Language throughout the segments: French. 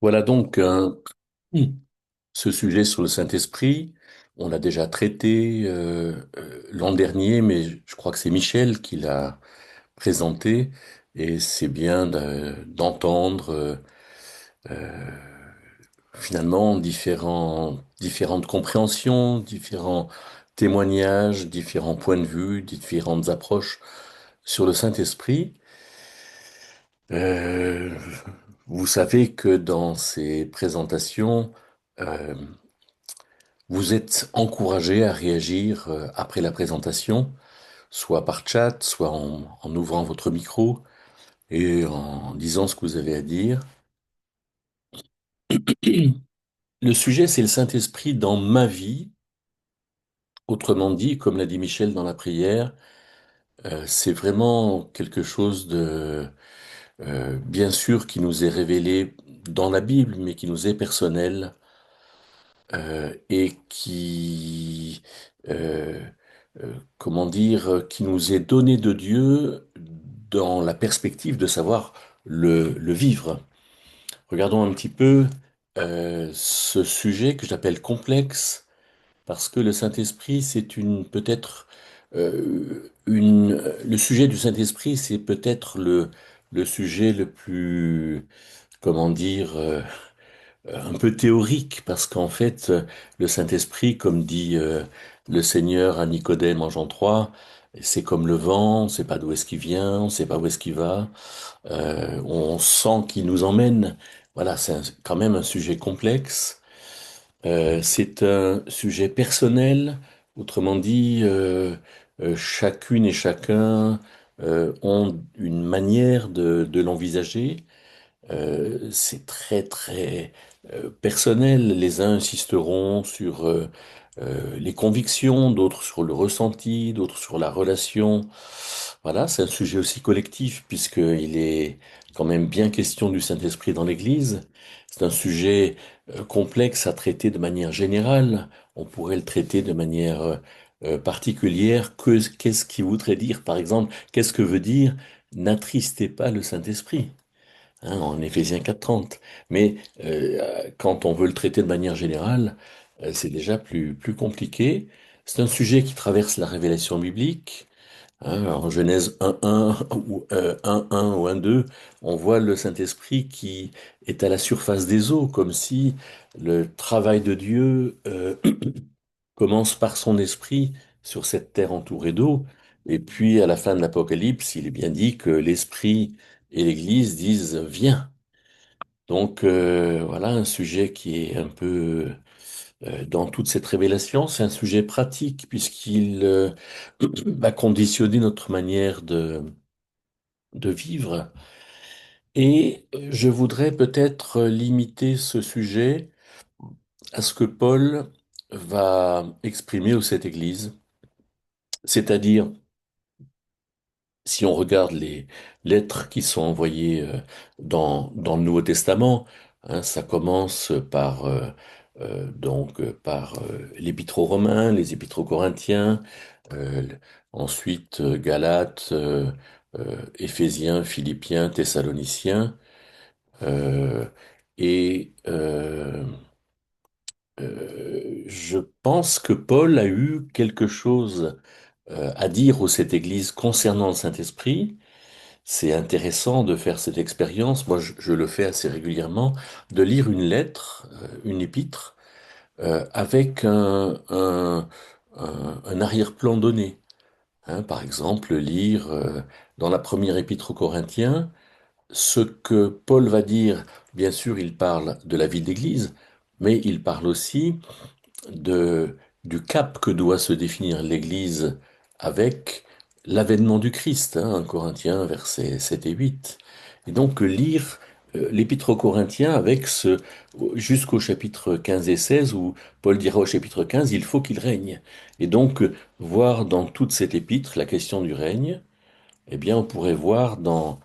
Voilà donc ce sujet sur le Saint-Esprit. On l'a déjà traité l'an dernier, mais je crois que c'est Michel qui l'a présenté et c'est bien d'entendre euh, finalement différentes compréhensions, différents témoignages, différents points de vue, différentes approches sur le Saint-Esprit. Euh, Vous savez que dans ces présentations, euh, vous êtes encouragé à réagir après la présentation, soit par chat, soit en ouvrant votre micro et en disant ce que vous avez à dire. Le sujet, c'est le Saint-Esprit dans ma vie. Autrement dit, comme l'a dit Michel dans la prière, c'est vraiment quelque chose de, bien sûr, qui nous est révélé dans la Bible, mais qui nous est personnel et qui, euh, comment dire, qui nous est donné de Dieu dans la perspective de savoir le vivre. Regardons un petit peu ce sujet que j'appelle complexe, parce que le Saint-Esprit, c'est une peut-être le sujet du Saint-Esprit, c'est peut-être le sujet le plus, comment dire, un peu théorique, parce qu'en fait, le Saint-Esprit, comme dit le Seigneur à Nicodème en Jean 3, c'est comme le vent, on ne sait pas d'où est-ce qu'il vient, on ne sait pas où est-ce qu'il va, on sent qu'il nous emmène. Voilà, quand même un sujet complexe. C'est un sujet personnel, autrement dit, chacune et chacun ont une manière de l'envisager. C'est très très personnel. Les uns insisteront sur les convictions, d'autres sur le ressenti, d'autres sur la relation. Voilà, c'est un sujet aussi collectif puisqu'il est quand même bien question du Saint-Esprit dans l'Église. C'est un sujet complexe à traiter de manière générale. On pourrait le traiter de manière particulière. Qu'est-ce qui voudrait dire, par exemple, qu'est-ce que veut dire n'attristez pas le Saint-Esprit? En Éphésiens 4:30. Mais quand on veut le traiter de manière générale, c'est déjà plus compliqué. C'est un sujet qui traverse la révélation biblique. En Genèse 1:1 ou 1:1 ou 1:2, on voit le Saint-Esprit qui est à la surface des eaux, comme si le travail de Dieu commence par son esprit sur cette terre entourée d'eau. Et puis, à la fin de l'Apocalypse, il est bien dit que l'Esprit et l'Église disent, viens. Donc voilà un sujet qui est un peu dans toute cette révélation, c'est un sujet pratique puisqu'il va conditionner notre manière de vivre. Et je voudrais peut-être limiter ce sujet à ce que Paul va exprimer au cette Église, c'est-à-dire si on regarde les lettres qui sont envoyées dans le Nouveau Testament, ça commence par par l'Épître aux Romains, les Épîtres aux Corinthiens, euh, ensuite Galates, Éphésiens, Philippiens, Thessaloniciens, euh, et je pense que Paul a eu quelque chose à dire au cette Église concernant le Saint-Esprit. C'est intéressant de faire cette expérience, moi je le fais assez régulièrement, de lire une lettre, une épître, avec un arrière-plan donné. Par exemple, lire dans la première épître aux Corinthiens, ce que Paul va dire, bien sûr il parle de la vie d'Église, mais il parle aussi de, du cap que doit se définir l'Église avec l'avènement du Christ, 1 Corinthiens, versets 7 et 8. Et donc lire l'Épître aux Corinthiens avec jusqu'au chapitre 15 et 16 où Paul dira au chapitre 15, il faut qu'il règne. Et donc voir dans toute cette épître la question du règne, eh bien on pourrait voir dans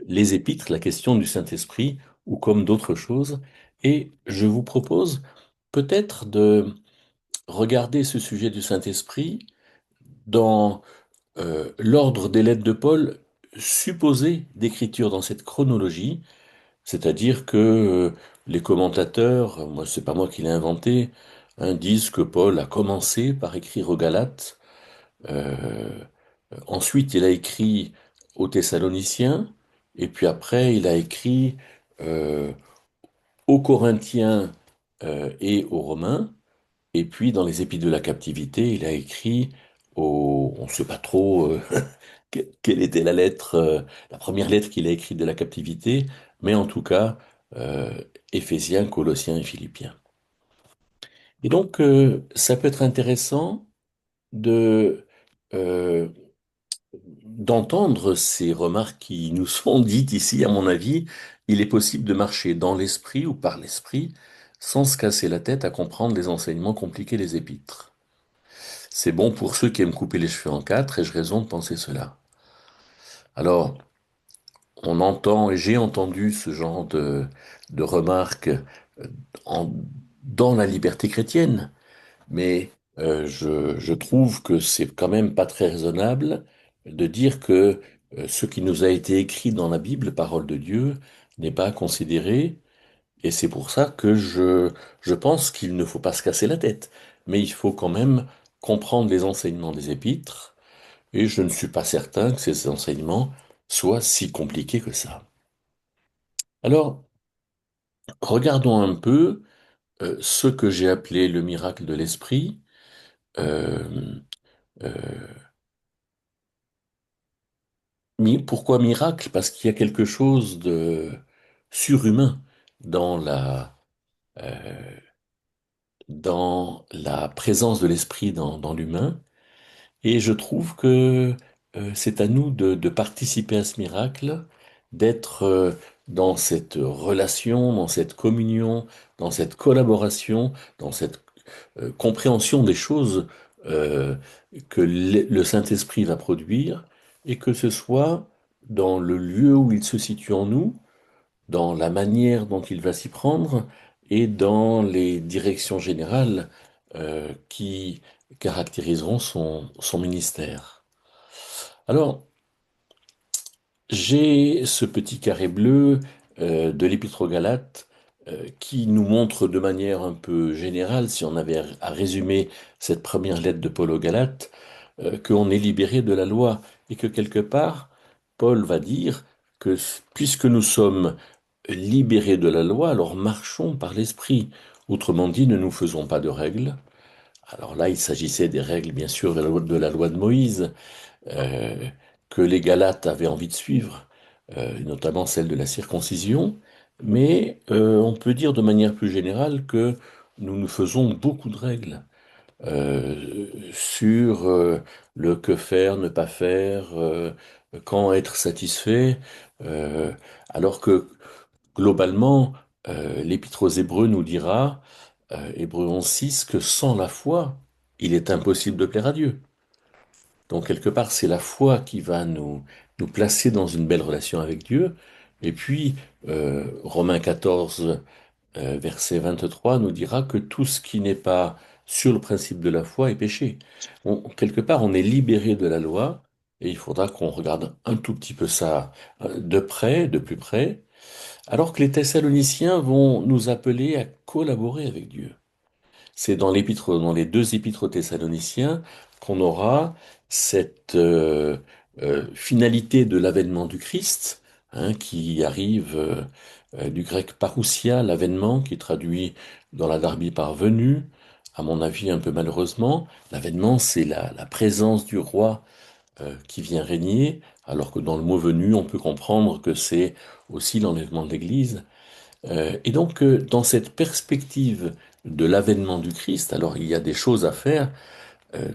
les épîtres la question du Saint-Esprit ou comme d'autres choses. Et je vous propose peut-être de regarder ce sujet du Saint-Esprit dans l'ordre des lettres de Paul supposées d'écriture dans cette chronologie, C'est-à-dire que les commentateurs, moi c'est pas moi qui l'ai inventé, hein, disent que Paul a commencé par écrire aux Galates, euh, ensuite il a écrit aux Thessaloniciens, et puis après il a écrit euh, aux Corinthiens et aux Romains, et puis dans les Épîtres de la captivité, il a écrit aux, on ne sait pas trop quelle était la lettre, la première lettre qu'il a écrite de la captivité, mais en tout cas, euh, Éphésiens, Colossiens et Philippiens. Et donc, ça peut être intéressant de euh, d'entendre ces remarques qui nous sont dites ici. À mon avis, il est possible de marcher dans l'esprit ou par l'esprit sans se casser la tête à comprendre les enseignements compliqués des épîtres. C'est bon pour ceux qui aiment couper les cheveux en quatre, et j'ai raison de penser cela. Alors, on entend, et j'ai entendu ce genre de remarques en- dans la liberté chrétienne, mais je trouve que c'est quand même pas très raisonnable de dire que ce qui nous a été écrit dans la Bible, parole de Dieu, n'est pas considéré, et c'est pour ça que je pense qu'il ne faut pas se casser la tête, mais il faut quand même comprendre les enseignements des épîtres, et je ne suis pas certain que ces enseignements soient si compliqués que ça. Alors, regardons un peu ce que j'ai appelé le miracle de l'esprit. Euh, euh, Pourquoi miracle? Parce qu'il y a quelque chose de surhumain dans euh, dans la présence de l'esprit dans l'humain. Et je trouve que c'est à nous de participer à ce miracle, d'être dans cette relation, dans cette communion, dans cette collaboration, dans cette compréhension des choses euh, que le Saint-Esprit va produire, et que ce soit dans le lieu où il se situe en nous, dans la manière dont il va s'y prendre, et dans les directions générales qui caractériseront son ministère. Alors, j'ai ce petit carré bleu de l'Épître aux Galates qui nous montre de manière un peu générale, si on avait à résumer cette première lettre de Paul aux Galates, qu'on est libéré de la loi et que quelque part, Paul va dire que puisque nous sommes libérés de la loi, alors marchons par l'Esprit. Autrement dit, ne nous faisons pas de règles. Alors là, il s'agissait des règles, bien sûr, de la loi de Moïse, euh, que les Galates avaient envie de suivre, notamment celle de la circoncision, mais on peut dire de manière plus générale que nous nous faisons beaucoup de règles sur le que faire, ne pas faire, quand être satisfait, euh, alors que globalement, l'Épître aux Hébreux nous dira, Hébreux 11:6, que sans la foi, il est impossible de plaire à Dieu. Donc quelque part, c'est la foi qui va nous placer dans une belle relation avec Dieu. Et puis, Romains 14, verset 23, nous dira que tout ce qui n'est pas sur le principe de la foi est péché. Quelque part, on est libéré de la loi, et il faudra qu'on regarde un tout petit peu ça de près, de plus près, alors que les Thessaloniciens vont nous appeler à collaborer avec Dieu. C'est dans dans les deux épîtres aux Thessaloniciens qu'on aura cette finalité de l'avènement du Christ, hein, qui arrive du grec parousia, l'avènement, qui est traduit dans la Darby par venu, à mon avis un peu malheureusement. L'avènement, c'est la présence du roi qui vient régner, alors que dans le mot venu, on peut comprendre que c'est aussi l'enlèvement de l'Église. Et donc, dans cette perspective de l'avènement du Christ, alors il y a des choses à faire euh,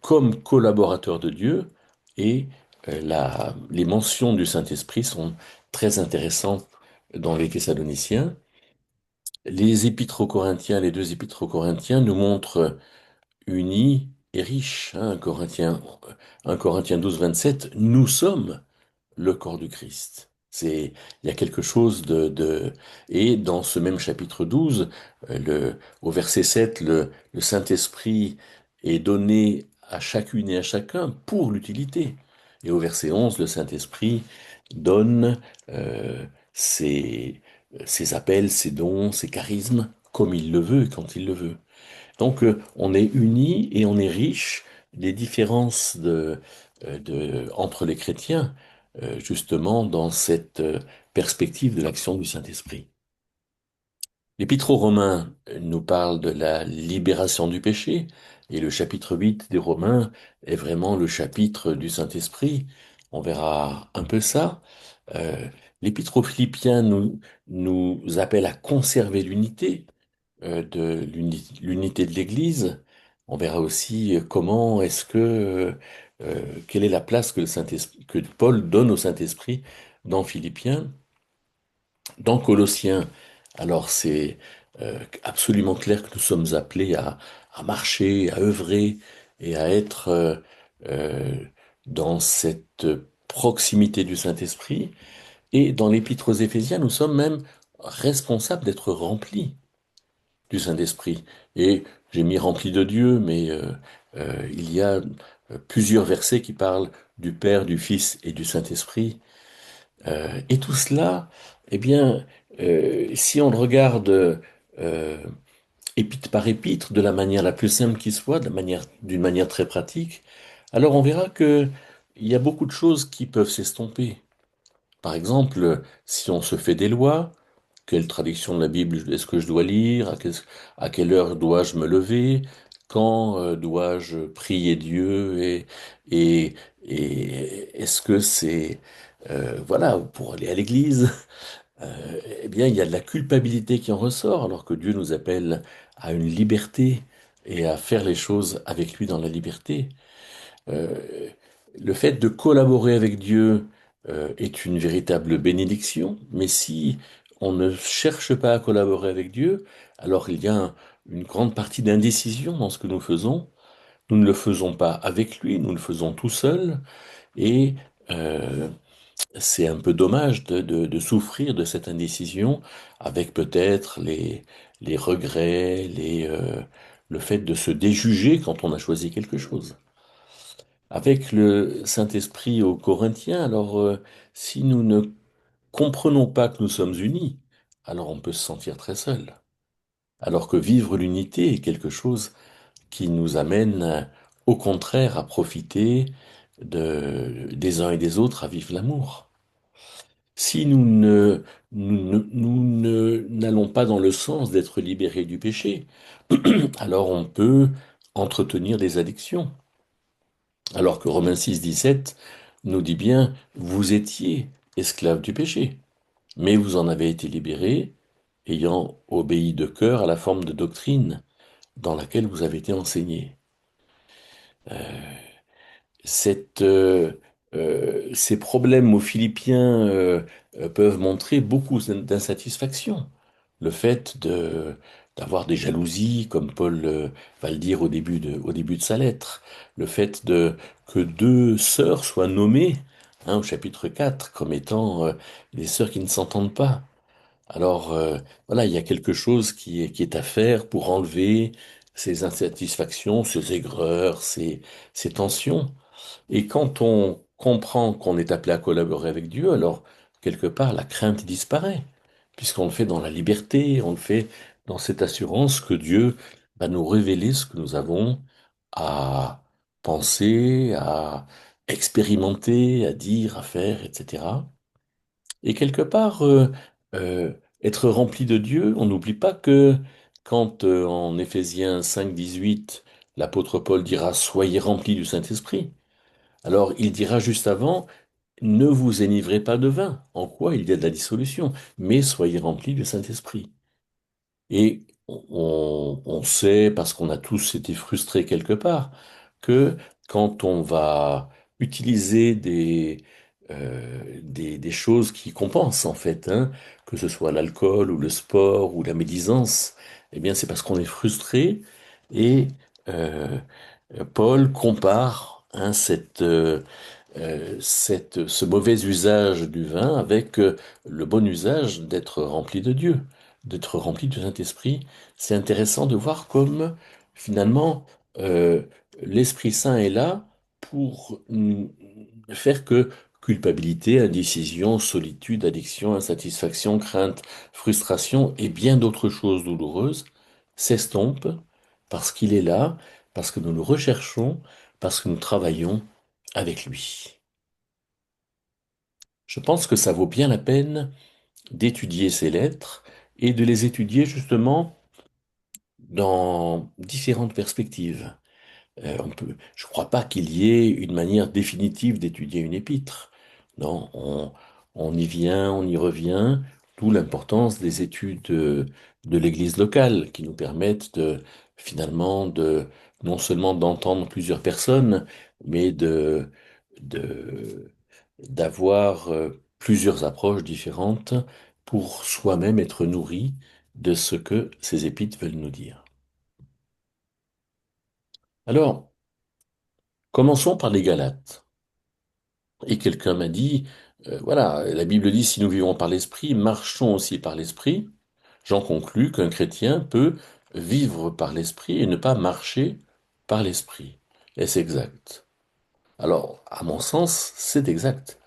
comme collaborateur de Dieu, et les mentions du Saint-Esprit sont très intéressantes dans les Thessaloniciens. Les épîtres aux Corinthiens, les deux épîtres aux Corinthiens nous montrent unis et riches. Hein, 1 Corinthiens 12, 27, nous sommes le corps du Christ. Il y a quelque chose et dans ce même chapitre 12, au verset 7, le Saint-Esprit est donné à chacune et à chacun pour l'utilité. Et au verset 11, le Saint-Esprit donne ses, ses appels, ses dons, ses charismes, comme il le veut et quand il le veut. Donc, on est unis et on est riche. Les différences entre les chrétiens, justement, dans cette perspective de l'action du Saint-Esprit. L'Épître aux Romains nous parle de la libération du péché, et le chapitre 8 des Romains est vraiment le chapitre du Saint-Esprit. On verra un peu ça. Euh, L'Épître aux Philippiens nous appelle à conserver l'unité, l'unité de l'Église. On verra aussi comment est-ce quelle est la place que le Saint-Esprit, que Paul donne au Saint-Esprit dans Philippiens. Dans Colossiens, alors c'est absolument clair que nous sommes appelés à marcher, à œuvrer et à être euh, dans cette proximité du Saint-Esprit. Et dans l'Épître aux Éphésiens, nous sommes même responsables d'être remplis du Saint-Esprit. Et j'ai mis rempli de Dieu, mais il y a plusieurs versets qui parlent du Père, du Fils et du Saint-Esprit. Et tout cela, eh bien, si on le regarde épître par épître, de la manière la plus simple qui soit, d'une manière très pratique, alors on verra que il y a beaucoup de choses qui peuvent s'estomper. Par exemple, si on se fait des lois, quelle traduction de la Bible est-ce que je dois lire? À quelle heure dois-je me lever? Quand dois-je prier Dieu? Et, et est-ce que c'est voilà pour aller à l'église? Eh bien, il y a de la culpabilité qui en ressort, alors que Dieu nous appelle à une liberté et à faire les choses avec lui dans la liberté. Euh, le fait de collaborer avec Dieu est une véritable bénédiction, mais si on ne cherche pas à collaborer avec Dieu, alors il y a une grande partie d'indécision dans ce que nous faisons. Nous ne le faisons pas avec lui, nous le faisons tout seul, et euh, c'est un peu dommage de souffrir de cette indécision avec peut-être les regrets, le fait de se déjuger quand on a choisi quelque chose. Avec le Saint-Esprit aux Corinthiens, alors si nous ne comprenons pas que nous sommes unis, alors on peut se sentir très seul. Alors que vivre l'unité est quelque chose qui nous amène au contraire à profiter des uns et des autres, à vivre l'amour. Si n'allons pas dans le sens d'être libérés du péché, alors on peut entretenir des addictions. Alors que Romains 6, 17 nous dit bien, vous étiez esclaves du péché, mais vous en avez été libérés, ayant obéi de cœur à la forme de doctrine dans laquelle vous avez été enseignés. Ces problèmes aux Philippiens peuvent montrer beaucoup d'insatisfaction. Le fait d'avoir des jalousies, comme Paul va le dire au début de sa lettre. Le fait que deux sœurs soient nommées, hein, au chapitre 4 comme étant des sœurs qui ne s'entendent pas. Alors voilà, il y a quelque chose qui est à faire pour enlever ces insatisfactions, ces aigreurs, ces tensions. Et quand on comprend qu'on est appelé à collaborer avec Dieu, alors quelque part la crainte disparaît, puisqu'on le fait dans la liberté, on le fait dans cette assurance que Dieu va nous révéler ce que nous avons à penser, à expérimenter, à dire, à faire, etc. Et quelque part, euh, être rempli de Dieu, on n'oublie pas que quand en Éphésiens 5, 18, l'apôtre Paul dira Soyez remplis du Saint-Esprit. Alors il dira juste avant, ne vous énivrez pas de vin, en quoi il y a de la dissolution, mais soyez remplis du Saint-Esprit. Et on sait, parce qu'on a tous été frustrés quelque part, que quand on va utiliser des choses qui compensent en fait, hein, que ce soit l'alcool ou le sport ou la médisance, eh bien c'est parce qu'on est frustré et euh, Paul compare hein, ce mauvais usage du vin avec le bon usage d'être rempli de Dieu, d'être rempli du Saint-Esprit. C'est intéressant de voir comme finalement euh, l'Esprit Saint est là pour faire que culpabilité, indécision, solitude, addiction, insatisfaction, crainte, frustration et bien d'autres choses douloureuses s'estompent parce qu'il est là, parce que nous le recherchons, parce que nous travaillons avec lui. Je pense que ça vaut bien la peine d'étudier ces lettres et de les étudier justement dans différentes perspectives. Je ne crois pas qu'il y ait une manière définitive d'étudier une épître. Non, on y vient, on y revient, d'où l'importance des études de l'Église locale, qui nous permettent finalement non seulement d'entendre plusieurs personnes, mais de, d'avoir plusieurs approches différentes pour soi-même être nourri de ce que ces épîtres veulent nous dire. Alors, commençons par les Galates. Et quelqu'un m'a dit, voilà, la Bible dit, si nous vivons par l'Esprit, marchons aussi par l'Esprit. J'en conclus qu'un chrétien peut vivre par l'Esprit et ne pas marcher par l'Esprit. Est-ce exact? Alors, à mon sens, c'est exact.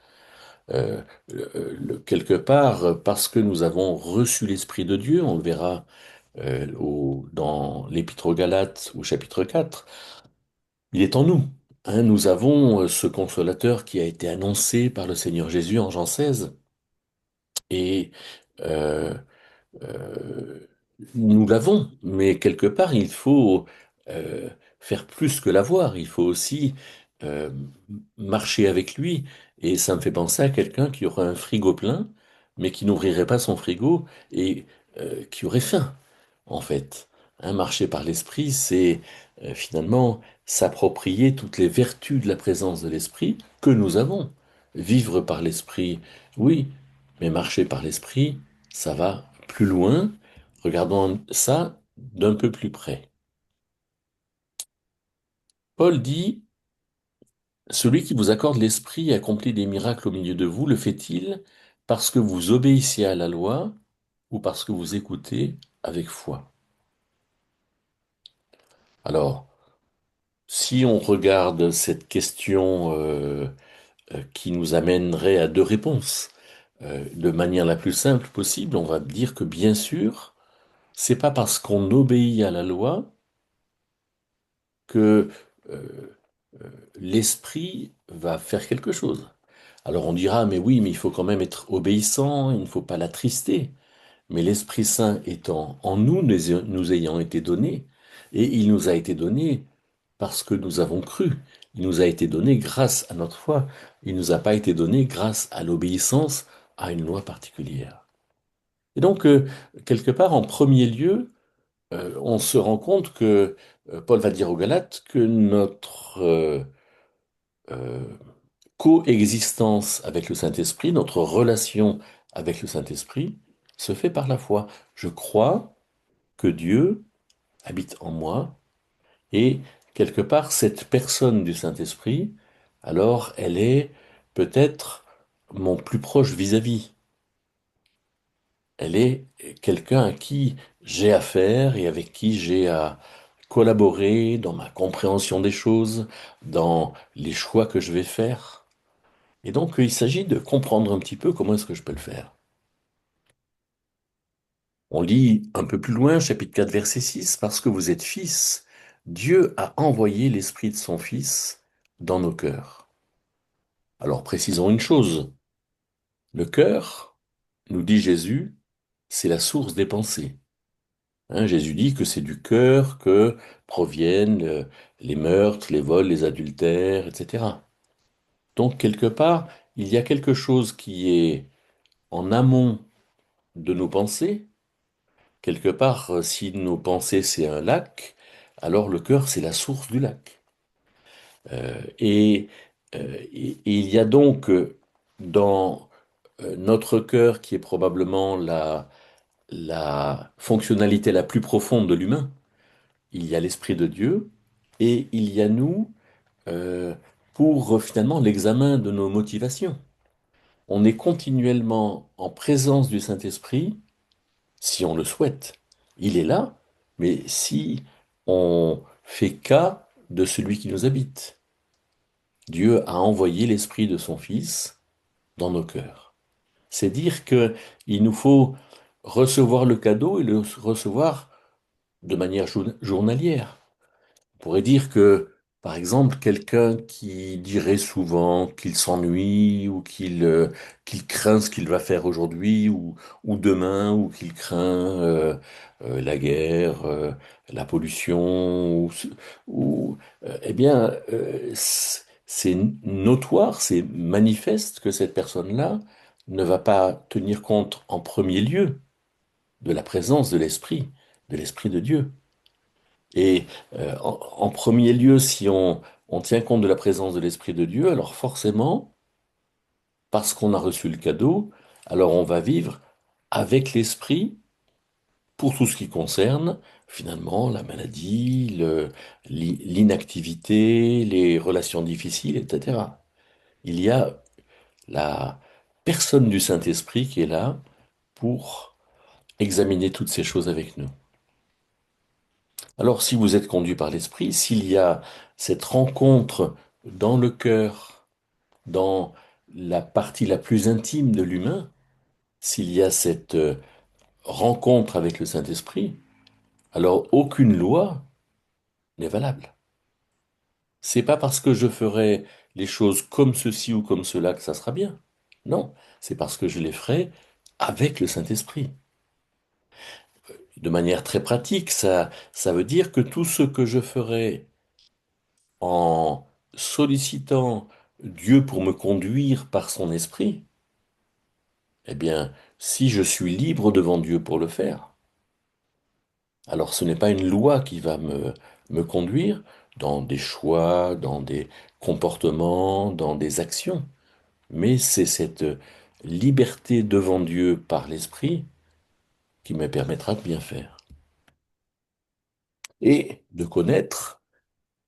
Euh, Quelque part, parce que nous avons reçu l'Esprit de Dieu, on le verra dans l'Épître aux Galates au chapitre 4, il est en nous. Hein, nous avons ce consolateur qui a été annoncé par le Seigneur Jésus en Jean 16. Et euh, euh, nous l'avons, mais quelque part, il faut euh, faire plus que l'avoir. Il faut aussi euh, marcher avec lui. Et ça me fait penser à quelqu'un qui aurait un frigo plein, mais qui n'ouvrirait pas son frigo et qui aurait faim, en fait. Hein, marcher par l'esprit, c'est finalement s'approprier toutes les vertus de la présence de l'esprit que nous avons. Vivre par l'esprit, oui, mais marcher par l'esprit, ça va plus loin. Regardons ça d'un peu plus près. Paul dit, celui qui vous accorde l'esprit et accomplit des miracles au milieu de vous, le fait-il parce que vous obéissez à la loi ou parce que vous écoutez avec foi? Alors, si on regarde cette question qui nous amènerait à deux réponses, de manière la plus simple possible, on va dire que bien sûr, c'est pas parce qu'on obéit à la loi que l'esprit va faire quelque chose. Alors on dira, mais oui, mais il faut quand même être obéissant, il ne faut pas l'attrister. Mais l'Esprit Saint étant en nous, nous ayant été donné, et il nous a été donné parce que nous avons cru. Il nous a été donné grâce à notre foi. Il ne nous a pas été donné grâce à l'obéissance à une loi particulière. Et donc, quelque part, en premier lieu, on se rend compte que Paul va dire aux Galates que notre euh, coexistence avec le Saint-Esprit, notre relation avec le Saint-Esprit, se fait par la foi. Je crois que Dieu habite en moi et quelque part cette personne du Saint-Esprit, alors elle est peut-être mon plus proche vis-à-vis. Elle est quelqu'un à qui j'ai affaire et avec qui j'ai à collaborer dans ma compréhension des choses, dans les choix que je vais faire. Et donc, il s'agit de comprendre un petit peu comment est-ce que je peux le faire. On lit un peu plus loin, chapitre 4, verset 6, parce que vous êtes fils, Dieu a envoyé l'Esprit de son Fils dans nos cœurs. Alors précisons une chose, le cœur, nous dit Jésus, c'est la source des pensées. Hein, Jésus dit que c'est du cœur que proviennent les meurtres, les vols, les adultères, etc. Donc quelque part, il y a quelque chose qui est en amont de nos pensées. Quelque part, si nos pensées c'est un lac, alors le cœur c'est la source du lac. Et il y a donc dans notre cœur, qui est probablement la fonctionnalité la plus profonde de l'humain, il y a l'Esprit de Dieu et il y a nous euh, pour finalement l'examen de nos motivations. On est continuellement en présence du Saint-Esprit si on le souhaite. Il est là, mais si on fait cas de celui qui nous habite. Dieu a envoyé l'Esprit de son Fils dans nos cœurs. C'est dire que il nous faut recevoir le cadeau et le recevoir de manière journalière. On pourrait dire que, par exemple, quelqu'un qui dirait souvent qu'il s'ennuie ou qu'il craint ce qu'il va faire aujourd'hui ou demain, ou qu'il craint la guerre, la pollution, eh bien, c'est notoire, c'est manifeste que cette personne-là ne va pas tenir compte en premier lieu de la présence de l'Esprit de Dieu. Et en premier lieu, si on tient compte de la présence de l'Esprit de Dieu, alors forcément, parce qu'on a reçu le cadeau, alors on va vivre avec l'Esprit pour tout ce qui concerne finalement la maladie, l'inactivité, les relations difficiles, etc. Il y a la personne du Saint-Esprit qui est là pour examiner toutes ces choses avec nous. Alors, si vous êtes conduit par l'Esprit, s'il y a cette rencontre dans le cœur, dans la partie la plus intime de l'humain, s'il y a cette rencontre avec le Saint-Esprit, alors aucune loi n'est valable. C'est pas parce que je ferai les choses comme ceci ou comme cela que ça sera bien. Non, c'est parce que je les ferai avec le Saint-Esprit. De manière très pratique, ça veut dire que tout ce que je ferai en sollicitant Dieu pour me conduire par son esprit, eh bien, si je suis libre devant Dieu pour le faire, alors ce n'est pas une loi qui va me conduire dans des choix, dans des comportements, dans des actions, mais c'est cette liberté devant Dieu par l'esprit qui me permettra de bien faire et de connaître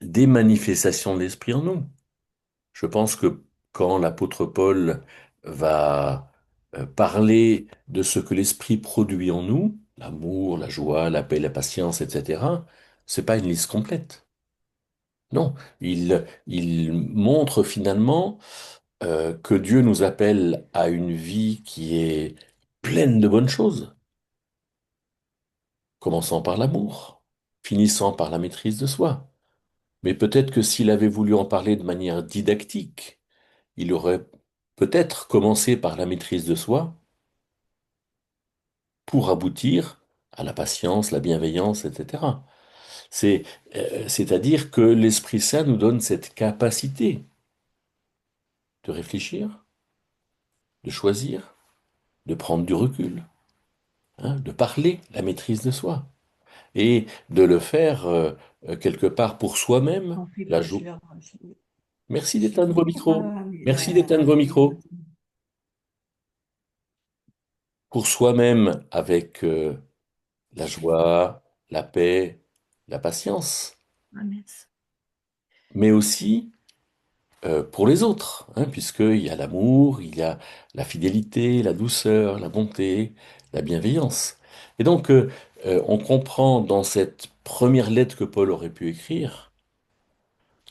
des manifestations de l'esprit en nous. Je pense que quand l'apôtre Paul va parler de ce que l'Esprit produit en nous, l'amour, la joie, la paix, la patience, etc., c'est pas une liste complète. Non, il montre finalement que Dieu nous appelle à une vie qui est pleine de bonnes choses, commençant par l'amour, finissant par la maîtrise de soi. Mais peut-être que s'il avait voulu en parler de manière didactique, il aurait peut-être commencé par la maîtrise de soi pour aboutir à la patience, la bienveillance, etc. C'est-à-dire que l'Esprit Saint nous donne cette capacité de réfléchir, de choisir, de prendre du recul, hein, de parler la maîtrise de soi et de le faire quelque part pour soi-même. La joie. Merci d'éteindre vos micros. Merci d'éteindre vos micros. Pour soi-même avec la joie, la paix, la patience, mais aussi pour les autres, hein, puisqu'il y a l'amour, il y a la fidélité, la douceur, la bonté, la bienveillance. Et donc, on comprend dans cette première lettre que Paul aurait pu écrire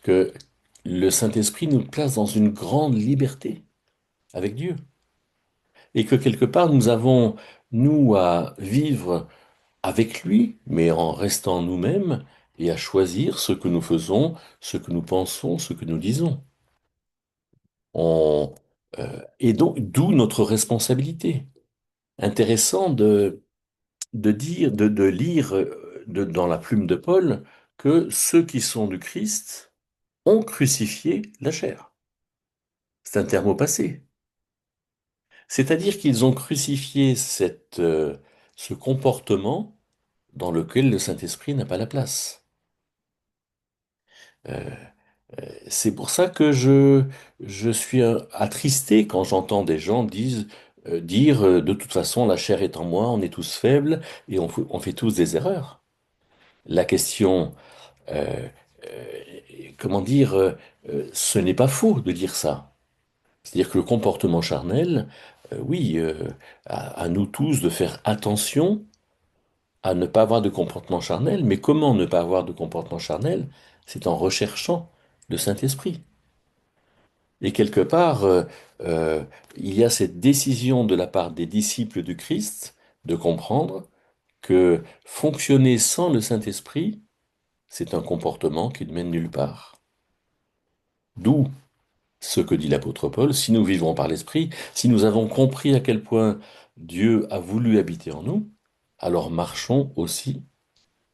que le Saint-Esprit nous place dans une grande liberté avec Dieu. Et que quelque part, nous avons, nous, à vivre avec lui, mais en restant nous-mêmes et à choisir ce que nous faisons, ce que nous pensons, ce que nous disons. On, et donc, d'où notre responsabilité. Intéressant de dire, de lire dans la plume de Paul que ceux qui sont du Christ ont crucifié la chair. C'est un terme au passé. C'est-à-dire qu'ils ont crucifié ce comportement dans lequel le Saint-Esprit n'a pas la place. Euh, C'est pour ça que je suis attristé quand j'entends des gens dire de toute façon la chair est en moi, on est tous faibles et on fait tous des erreurs. La question, euh, euh, comment dire, ce n'est pas faux de dire ça. C'est-à-dire que le comportement charnel, oui, à nous tous de faire attention à ne pas avoir de comportement charnel, mais comment ne pas avoir de comportement charnel? C'est en recherchant le Saint-Esprit. Et quelque part, euh, il y a cette décision de la part des disciples du Christ de comprendre que fonctionner sans le Saint-Esprit, c'est un comportement qui ne mène nulle part. D'où ce que dit l'apôtre Paul, si nous vivons par l'Esprit, si nous avons compris à quel point Dieu a voulu habiter en nous, alors marchons aussi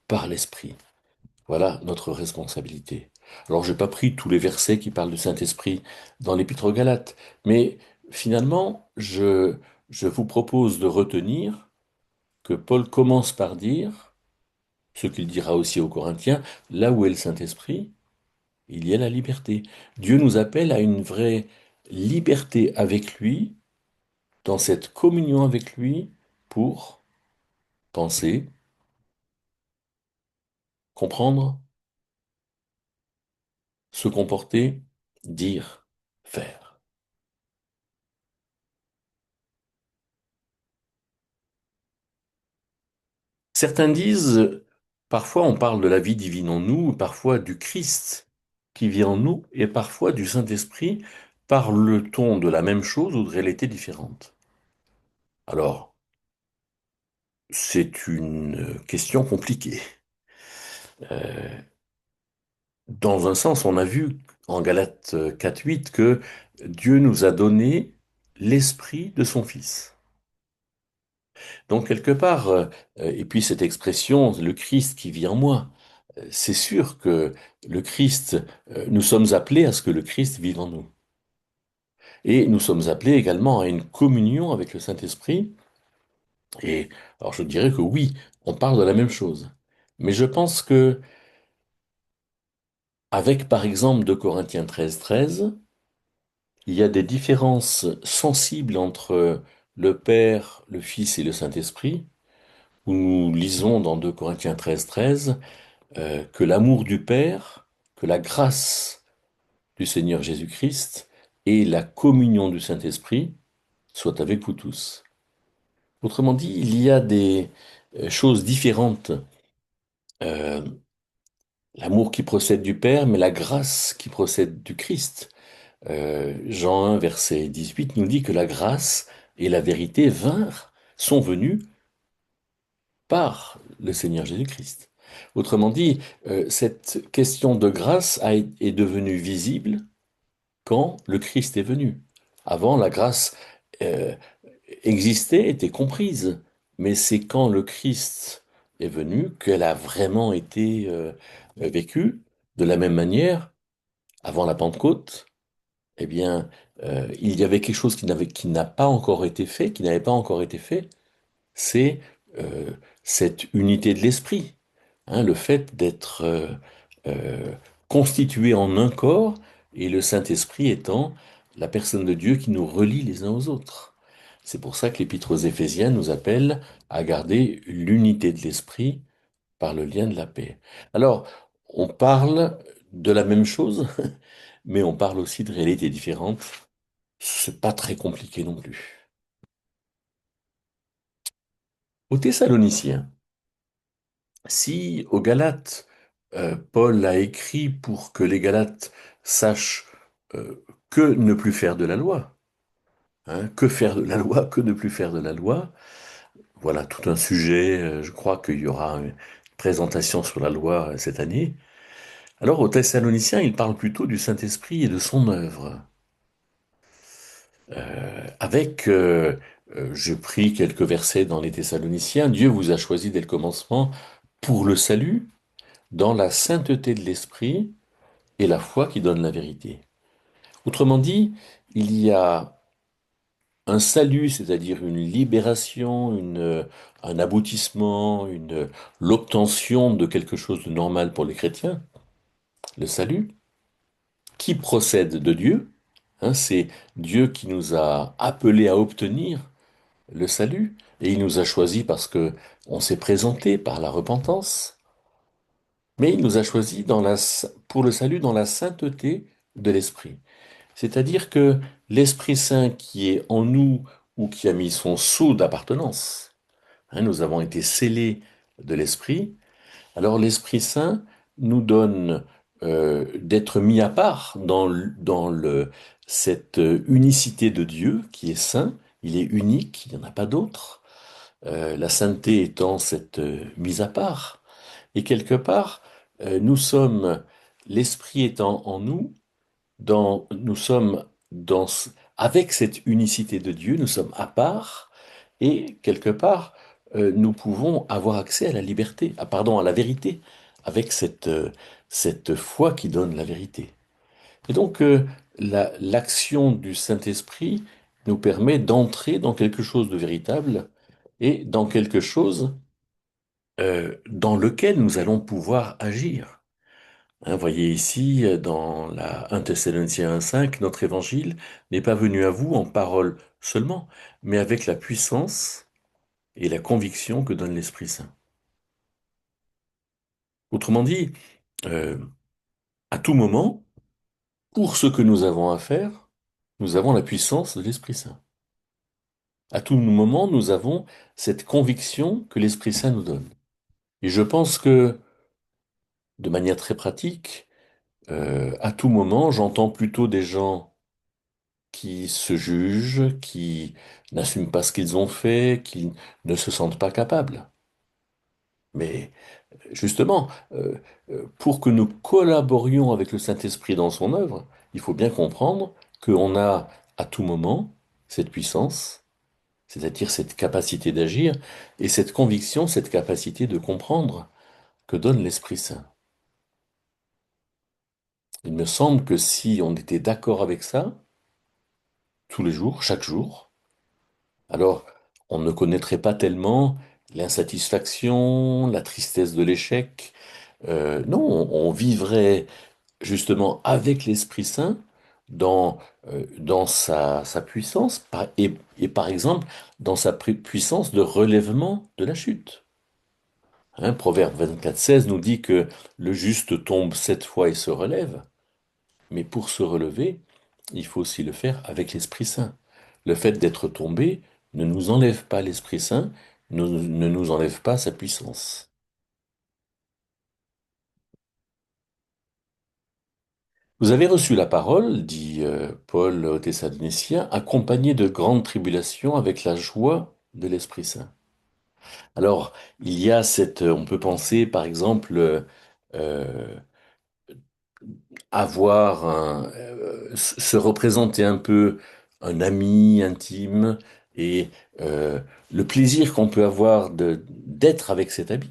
par l'Esprit. Voilà notre responsabilité. Alors, j'ai pas pris tous les versets qui parlent du Saint-Esprit dans l'Épître aux Galates, mais finalement, je vous propose de retenir que Paul commence par dire, ce qu'il dira aussi aux Corinthiens, là où est le Saint-Esprit, il y a la liberté. Dieu nous appelle à une vraie liberté avec lui, dans cette communion avec lui, pour penser, comprendre, se comporter, dire, faire. Certains disent, parfois on parle de la vie divine en nous, parfois du Christ qui vit en nous, et parfois du Saint-Esprit. Parle-t-on de la même chose ou de réalités différentes? Alors, c'est une question compliquée. Euh, Dans un sens, on a vu en Galates 4:8 que Dieu nous a donné l'esprit de son Fils. Donc quelque part, et puis cette expression, le Christ qui vit en moi, c'est sûr que le Christ, nous sommes appelés à ce que le Christ vive en nous. Et nous sommes appelés également à une communion avec le Saint-Esprit. Et alors je dirais que oui, on parle de la même chose. Mais je pense que avec par exemple 2 Corinthiens 13:13, il y a des différences sensibles entre le Père, le Fils et le Saint-Esprit, où nous lisons dans 2 Corinthiens 13:13 que l'amour du Père, que la grâce du Seigneur Jésus-Christ et la communion du Saint-Esprit soient avec vous tous. Autrement dit, il y a des choses différentes. Euh, L'amour qui procède du Père, mais la grâce qui procède du Christ. Jean 1, verset 18 nous dit que la grâce et la vérité sont venues par le Seigneur Jésus-Christ. Autrement dit, cette question de grâce est devenue visible quand le Christ est venu. Avant, la grâce euh, existait, était comprise, mais c'est quand le Christ est venu qu'elle a vraiment été vécue. De la même manière, avant la Pentecôte, eh bien, il y avait quelque chose qui n'a pas encore été fait, qui n'avait pas encore été fait, c'est euh, cette unité de l'esprit, hein, le fait d'être euh, constitué en un corps et le Saint-Esprit étant la personne de Dieu qui nous relie les uns aux autres. C'est pour ça que l'Épître aux Éphésiens nous appelle à garder l'unité de l'esprit par le lien de la paix. Alors, on parle de la même chose, mais on parle aussi de réalités différentes. C'est pas très compliqué non plus. Aux Thessaloniciens, si aux Galates, Paul a écrit pour que les Galates sachent que ne plus faire de la loi, hein, que faire de la loi, que ne plus faire de la loi, voilà tout un sujet. Je crois qu'il y aura une présentation sur la loi cette année. Alors aux Thessaloniciens, il parle plutôt du Saint-Esprit et de son œuvre. Je pris quelques versets dans les Thessaloniciens. Dieu vous a choisi dès le commencement pour le salut, dans la sainteté de l'esprit et la foi qui donne la vérité. Autrement dit, il y a un salut, c'est-à-dire une libération, un aboutissement, l'obtention de quelque chose de normal pour les chrétiens, le salut, qui procède de Dieu. Hein, c'est Dieu qui nous a appelés à obtenir le salut, et il nous a choisis parce que on s'est présenté par la repentance, mais il nous a choisis pour le salut dans la sainteté de l'esprit. C'est-à-dire que l'Esprit Saint qui est en nous ou qui a mis son sceau d'appartenance, hein, nous avons été scellés de l'Esprit, alors l'Esprit Saint nous donne d'être mis à part cette unicité de Dieu qui est saint, il est unique, il n'y en a pas d'autre. La sainteté étant cette mise à part. Et quelque part, nous sommes, l'esprit étant en nous, nous sommes dans, avec cette unicité de Dieu, nous sommes à part, et quelque part, nous pouvons avoir accès à la liberté, pardon, à la vérité, avec cette foi qui donne la vérité. Et donc, l'action du Saint-Esprit nous permet d'entrer dans quelque chose de véritable et dans quelque chose dans lequel nous allons pouvoir agir. Hein, voyez ici, dans la 1 Thessaloniciens 1,5, notre évangile n'est pas venu à vous en parole seulement, mais avec la puissance et la conviction que donne l'Esprit Saint. Autrement dit, euh, à tout moment, pour ce que nous avons à faire, nous avons la puissance de l'Esprit Saint. À tout moment, nous avons cette conviction que l'Esprit Saint nous donne. Et je pense que, de manière très pratique, à tout moment, j'entends plutôt des gens qui se jugent, qui n'assument pas ce qu'ils ont fait, qui ne se sentent pas capables. Mais justement, pour que nous collaborions avec le Saint-Esprit dans son œuvre, il faut bien comprendre qu'on a à tout moment cette puissance, c'est-à-dire cette capacité d'agir, et cette conviction, cette capacité de comprendre que donne l'Esprit Saint. Il me semble que si on était d'accord avec ça, tous les jours, chaque jour, alors on ne connaîtrait pas tellement l'insatisfaction, la tristesse de l'échec. Non, on vivrait justement avec l'Esprit Saint dans sa puissance et par exemple dans sa puissance de relèvement de la chute. Hein, Proverbe 24,16 nous dit que le juste tombe 7 fois et se relève. Mais pour se relever, il faut aussi le faire avec l'Esprit Saint. Le fait d'être tombé ne nous enlève pas l'Esprit Saint, ne nous enlève pas sa puissance. Vous avez reçu la parole, dit Paul aux Thessaloniciens, accompagné de grandes tribulations avec la joie de l'Esprit Saint. Alors, il y a on peut penser par exemple euh, se représenter un peu un ami intime et le plaisir qu'on peut avoir d'être avec cet ami.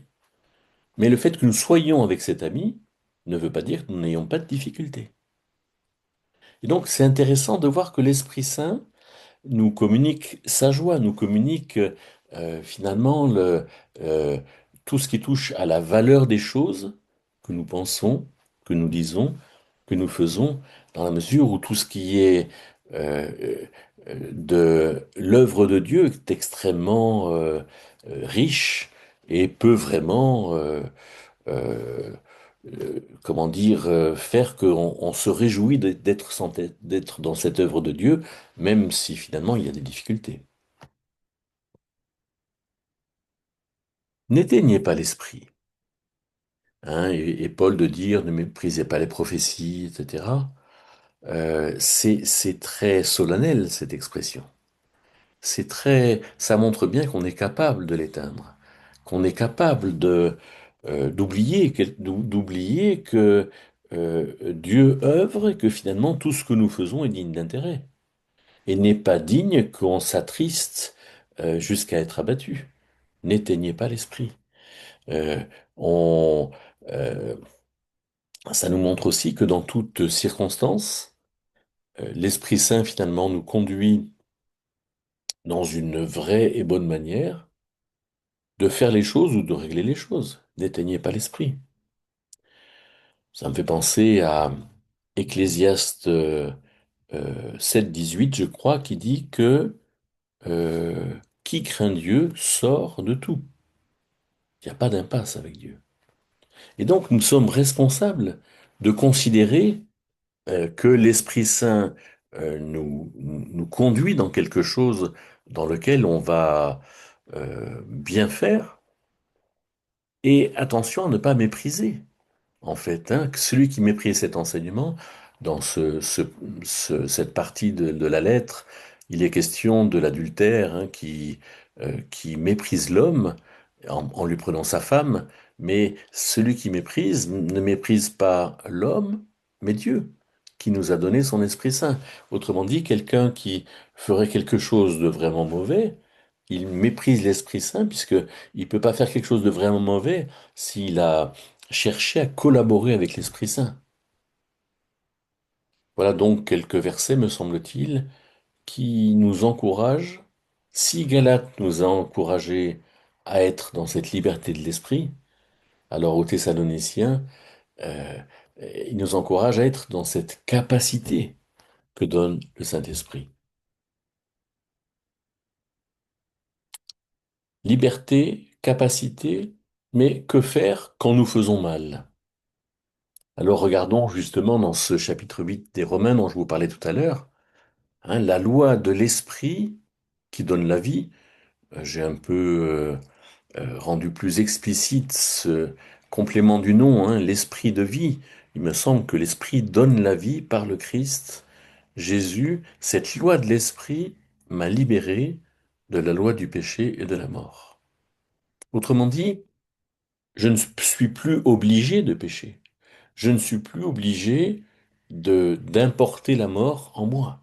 Mais le fait que nous soyons avec cet ami ne veut pas dire que nous n'ayons pas de difficultés. Et donc c'est intéressant de voir que l'Esprit Saint nous communique sa joie, nous communique finalement euh, tout ce qui touche à la valeur des choses que nous pensons, que nous disons, que nous faisons, dans la mesure où tout ce qui est de l'œuvre de Dieu est extrêmement riche et peut vraiment, euh, comment dire, faire qu'on se réjouit d'être dans cette œuvre de Dieu, même si finalement il y a des difficultés. N'éteignez pas l'esprit. Hein, et Paul de dire ne méprisez pas les prophéties, etc. C'est très solennel cette expression. Ça montre bien qu'on est capable de l'éteindre, qu'on est capable d'oublier que Dieu œuvre et que finalement tout ce que nous faisons est digne d'intérêt et n'est pas digne qu'on s'attriste jusqu'à être abattu. N'éteignez pas l'esprit. Euh, on, euh, Ça nous montre aussi que dans toutes circonstances, l'Esprit Saint finalement nous conduit dans une vraie et bonne manière de faire les choses ou de régler les choses. N'éteignez pas l'esprit. Ça me fait penser à Ecclésiaste 7,18, je crois, qui dit que qui craint Dieu sort de tout. Il n'y a pas d'impasse avec Dieu. Et donc nous sommes responsables de considérer que l'Esprit Saint nous conduit dans quelque chose dans lequel on va bien faire. Et attention à ne pas mépriser, en fait, hein, que celui qui méprise cet enseignement dans cette partie de la lettre, il est question de l'adultère, hein, qui méprise l'homme en lui prenant sa femme, mais celui qui méprise ne méprise pas l'homme, mais Dieu, qui nous a donné son Esprit Saint. Autrement dit, quelqu'un qui ferait quelque chose de vraiment mauvais, il méprise l'Esprit Saint, puisque il peut pas faire quelque chose de vraiment mauvais s'il a cherché à collaborer avec l'Esprit Saint. Voilà donc quelques versets, me semble-t-il, qui nous encouragent. Si Galate nous a encouragés à être dans cette liberté de l'esprit, alors aux Thessaloniciens, euh, il nous encourage à être dans cette capacité que donne le Saint-Esprit. Liberté, capacité, mais que faire quand nous faisons mal? Alors regardons justement dans ce chapitre 8 des Romains dont je vous parlais tout à l'heure, hein, la loi de l'esprit qui donne la vie. J'ai un peu rendu plus explicite ce complément du nom, hein, l'esprit de vie. Il me semble que l'esprit donne la vie par le Christ. Jésus, cette loi de l'esprit m'a libéré de la loi du péché et de la mort. Autrement dit, je ne suis plus obligé de pécher. Je ne suis plus obligé d'importer la mort en moi.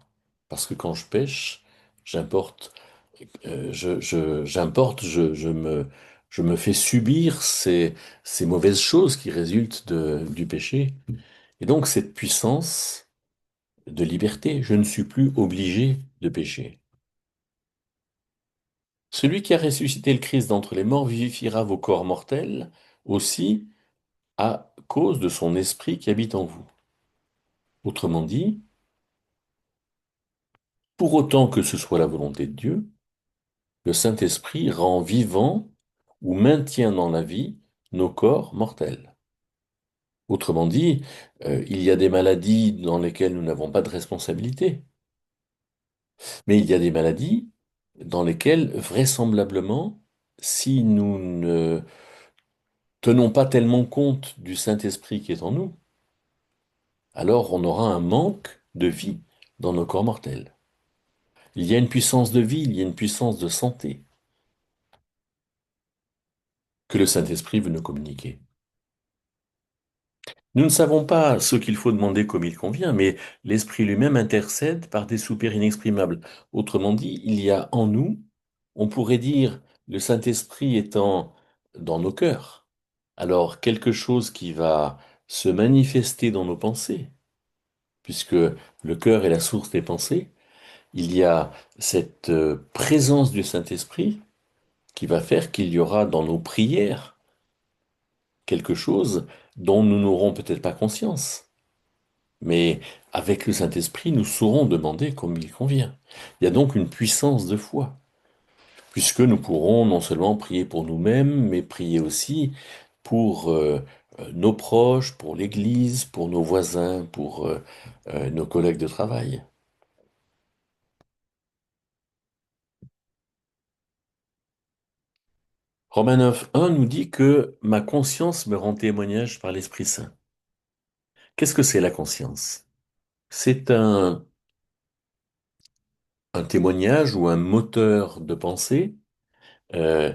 Parce que quand je pêche, j'importe je me fais subir ces mauvaises choses qui résultent du péché. Et donc cette puissance de liberté, je ne suis plus obligé de pécher. Celui qui a ressuscité le Christ d'entre les morts vivifiera vos corps mortels aussi à cause de son esprit qui habite en vous. Autrement dit, pour autant que ce soit la volonté de Dieu, le Saint-Esprit rend vivant ou maintient dans la vie nos corps mortels. Autrement dit, il y a des maladies dans lesquelles nous n'avons pas de responsabilité, mais il y a des maladies dans lesquelles, vraisemblablement, si nous ne tenons pas tellement compte du Saint-Esprit qui est en nous, alors on aura un manque de vie dans nos corps mortels. Il y a une puissance de vie, il y a une puissance de santé que le Saint-Esprit veut nous communiquer. Nous ne savons pas ce qu'il faut demander comme il convient, mais l'Esprit lui-même intercède par des soupirs inexprimables. Autrement dit, il y a en nous, on pourrait dire, le Saint-Esprit étant dans nos cœurs, alors quelque chose qui va se manifester dans nos pensées, puisque le cœur est la source des pensées, il y a cette présence du Saint-Esprit qui va faire qu'il y aura dans nos prières quelque chose dont nous n'aurons peut-être pas conscience. Mais avec le Saint-Esprit, nous saurons demander comme il convient. Il y a donc une puissance de foi, puisque nous pourrons non seulement prier pour nous-mêmes, mais prier aussi pour nos proches, pour l'Église, pour nos voisins, pour nos collègues de travail. Romains 9.1 nous dit que ma conscience me rend témoignage par l'Esprit Saint. Qu'est-ce que c'est la conscience? C'est un témoignage ou un moteur de pensée. Euh,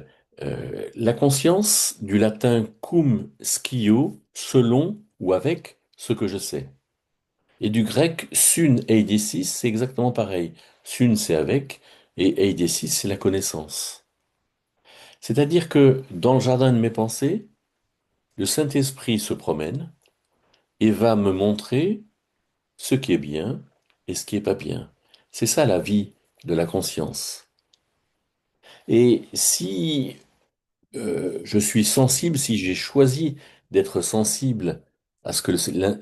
la conscience, du latin cum scio, selon ou avec ce que je sais. Et du grec sun eidesis, c'est exactement pareil. Sun, c'est avec, et eidesis, c'est la connaissance. C'est-à-dire que dans le jardin de mes pensées, le Saint-Esprit se promène et va me montrer ce qui est bien et ce qui est pas bien. C'est ça la vie de la conscience. Et si je suis sensible, si j'ai choisi d'être sensible à ce que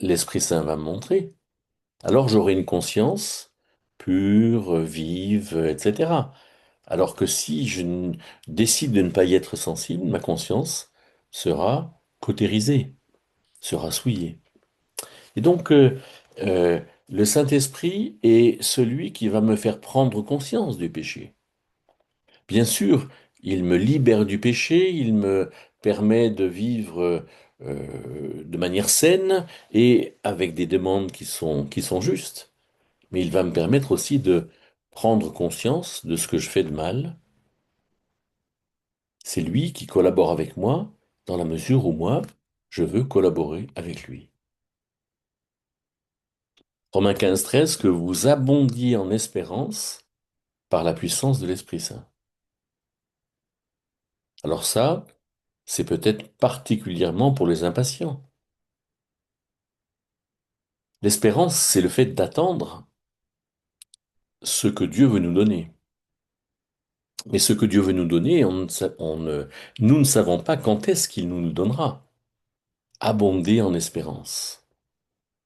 l'Esprit Saint va me montrer, alors j'aurai une conscience pure, vive, etc. Alors que si décide de ne pas y être sensible, ma conscience sera cautérisée, sera souillée. Et donc, euh, le Saint-Esprit est celui qui va me faire prendre conscience du péché. Bien sûr, il me libère du péché, il me permet de vivre de manière saine et avec des demandes qui sont justes. Mais il va me permettre aussi de prendre conscience de ce que je fais de mal. C'est lui qui collabore avec moi dans la mesure où moi, je veux collaborer avec lui. Romains 15, 13, que vous abondiez en espérance par la puissance de l'Esprit Saint. Alors ça, c'est peut-être particulièrement pour les impatients. L'espérance, c'est le fait d'attendre ce que Dieu veut nous donner. Mais ce que Dieu veut nous donner, nous ne savons pas quand est-ce qu'il nous le donnera. Abonder en espérance.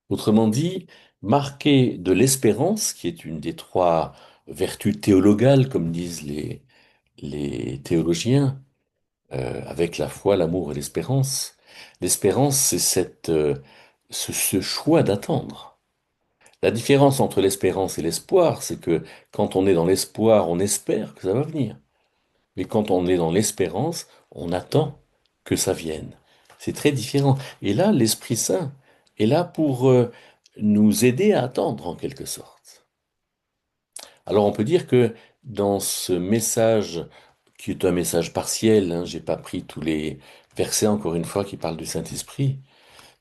Autrement dit, marquer de l'espérance, qui est une des trois vertus théologales, comme disent les théologiens, avec la foi, l'amour et l'espérance. L'espérance, c'est ce choix d'attendre. La différence entre l'espérance et l'espoir, c'est que quand on est dans l'espoir, on espère que ça va venir. Mais quand on est dans l'espérance, on attend que ça vienne. C'est très différent. Et là, l'Esprit Saint est là pour nous aider à attendre en quelque sorte. Alors on peut dire que dans ce message, qui est un message partiel, hein, j'ai pas pris tous les versets encore une fois qui parlent du Saint-Esprit,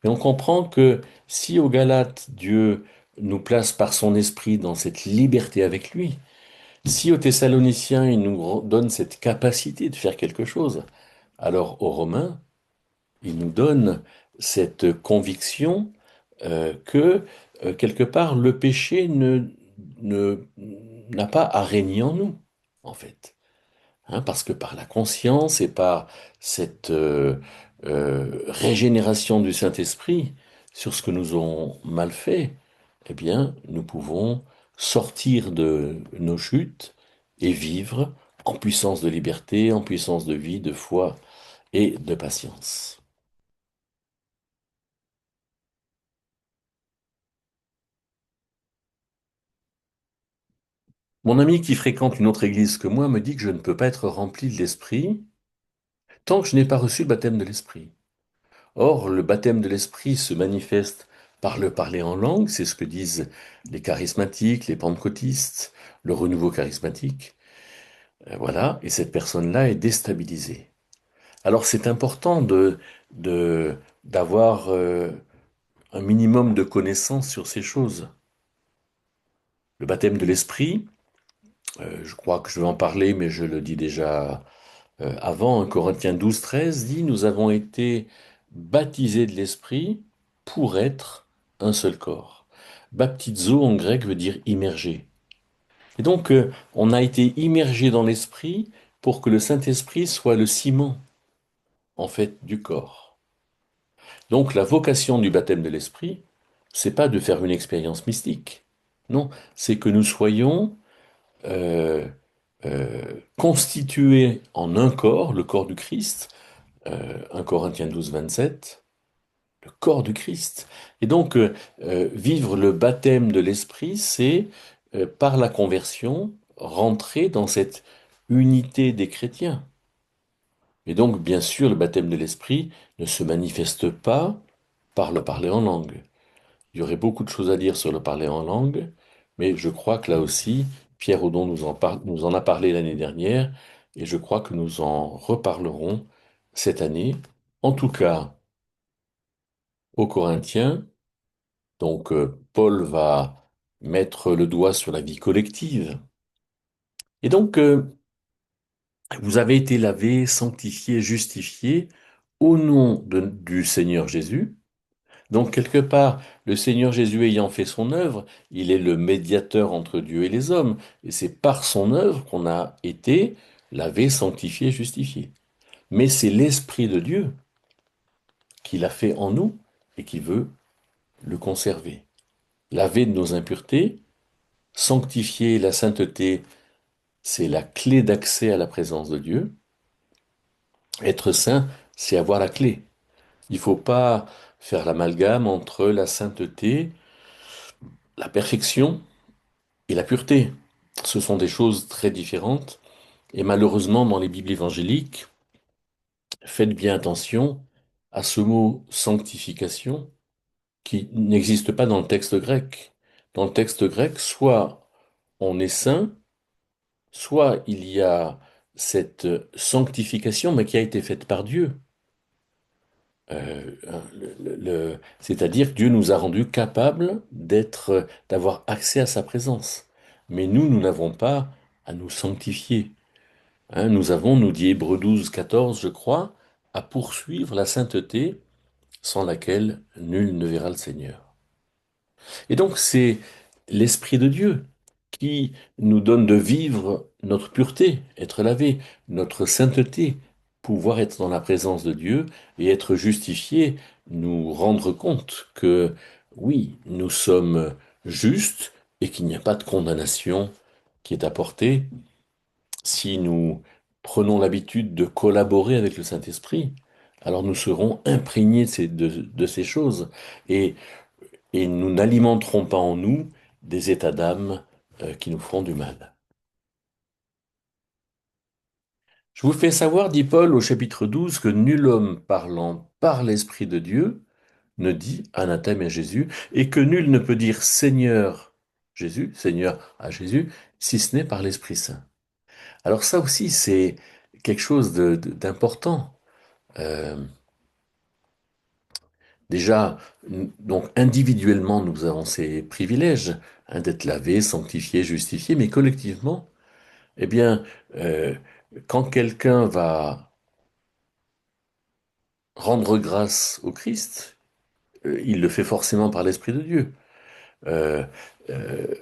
mais on comprend que si au Galates, Dieu nous place par son esprit dans cette liberté avec lui, si aux Thessaloniciens, il nous donne cette capacité de faire quelque chose, alors aux Romains, il nous donne cette conviction que quelque part le péché ne- n'a pas à régner en nous, en fait. Hein, parce que par la conscience et par cette régénération du Saint-Esprit sur ce que nous avons mal fait, eh bien, nous pouvons sortir de nos chutes et vivre en puissance de liberté, en puissance de vie, de foi et de patience. Mon ami qui fréquente une autre église que moi me dit que je ne peux pas être rempli de l'Esprit tant que je n'ai pas reçu le baptême de l'Esprit. Or, le baptême de l'Esprit se manifeste par le parler en langue, c'est ce que disent les charismatiques, les pentecôtistes, le renouveau charismatique. Voilà, et cette personne-là est déstabilisée. Alors, c'est important d'avoir un minimum de connaissances sur ces choses. Le baptême de l'Esprit, je crois que je vais en parler, mais je le dis déjà avant, 1 Corinthiens 12, 13 dit, nous avons été baptisés de l'Esprit pour être un seul corps. Baptizo en grec veut dire immergé. Et donc, on a été immergé dans l'Esprit pour que le Saint-Esprit soit le ciment, en fait, du corps. Donc, la vocation du baptême de l'Esprit, c'est pas de faire une expérience mystique. Non, c'est que nous soyons euh, constitués en un corps, le corps du Christ, 1 Corinthiens 12, 27, le corps du Christ. Et donc, vivre le baptême de l'Esprit, c'est, par la conversion, rentrer dans cette unité des chrétiens. Et donc, bien sûr, le baptême de l'Esprit ne se manifeste pas par le parler en langue. Il y aurait beaucoup de choses à dire sur le parler en langue, mais je crois que là aussi, Pierre Audon nous en a parlé l'année dernière, et je crois que nous en reparlerons cette année. En tout cas, aux Corinthiens, donc Paul va mettre le doigt sur la vie collective. Et donc, vous avez été lavés, sanctifiés, justifiés au nom du Seigneur Jésus. Donc, quelque part, le Seigneur Jésus ayant fait son œuvre, il est le médiateur entre Dieu et les hommes. Et c'est par son œuvre qu'on a été lavé, sanctifié, justifié. Mais c'est l'Esprit de Dieu qui l'a fait en nous et qui veut le conserver. Laver de nos impuretés, sanctifier la sainteté, c'est la clé d'accès à la présence de Dieu. Être saint, c'est avoir la clé. Il ne faut pas faire l'amalgame entre la sainteté, la perfection et la pureté. Ce sont des choses très différentes. Et malheureusement, dans les Bibles évangéliques, faites bien attention, à ce mot sanctification qui n'existe pas dans le texte grec. Dans le texte grec, soit on est saint, soit il y a cette sanctification, mais qui a été faite par Dieu. C'est-à-dire que Dieu nous a rendus capables d'avoir accès à sa présence. Mais nous n'avons pas à nous sanctifier. Hein, nous avons, nous dit Hébreux 12, 14, je crois, à poursuivre la sainteté sans laquelle nul ne verra le Seigneur. Et donc c'est l'Esprit de Dieu qui nous donne de vivre notre pureté, être lavé, notre sainteté, pouvoir être dans la présence de Dieu et être justifié, nous rendre compte que oui, nous sommes justes et qu'il n'y a pas de condamnation qui est apportée si nous prenons l'habitude de collaborer avec le Saint-Esprit. Alors nous serons imprégnés de ces choses. Et nous n'alimenterons pas en nous des états d'âme qui nous feront du mal. Je vous fais savoir, dit Paul au chapitre 12, que nul homme parlant par l'Esprit de Dieu ne dit anathème à Jésus, et que nul ne peut dire Seigneur Jésus, Seigneur à Jésus, si ce n'est par l'Esprit Saint. Alors ça aussi, c'est quelque chose d'important. Euh, Déjà, donc individuellement, nous avons ces privilèges, hein, d'être lavés, sanctifiés, justifiés, mais collectivement, eh bien, euh, quand quelqu'un va rendre grâce au Christ, il le fait forcément par l'Esprit de Dieu. Euh, euh,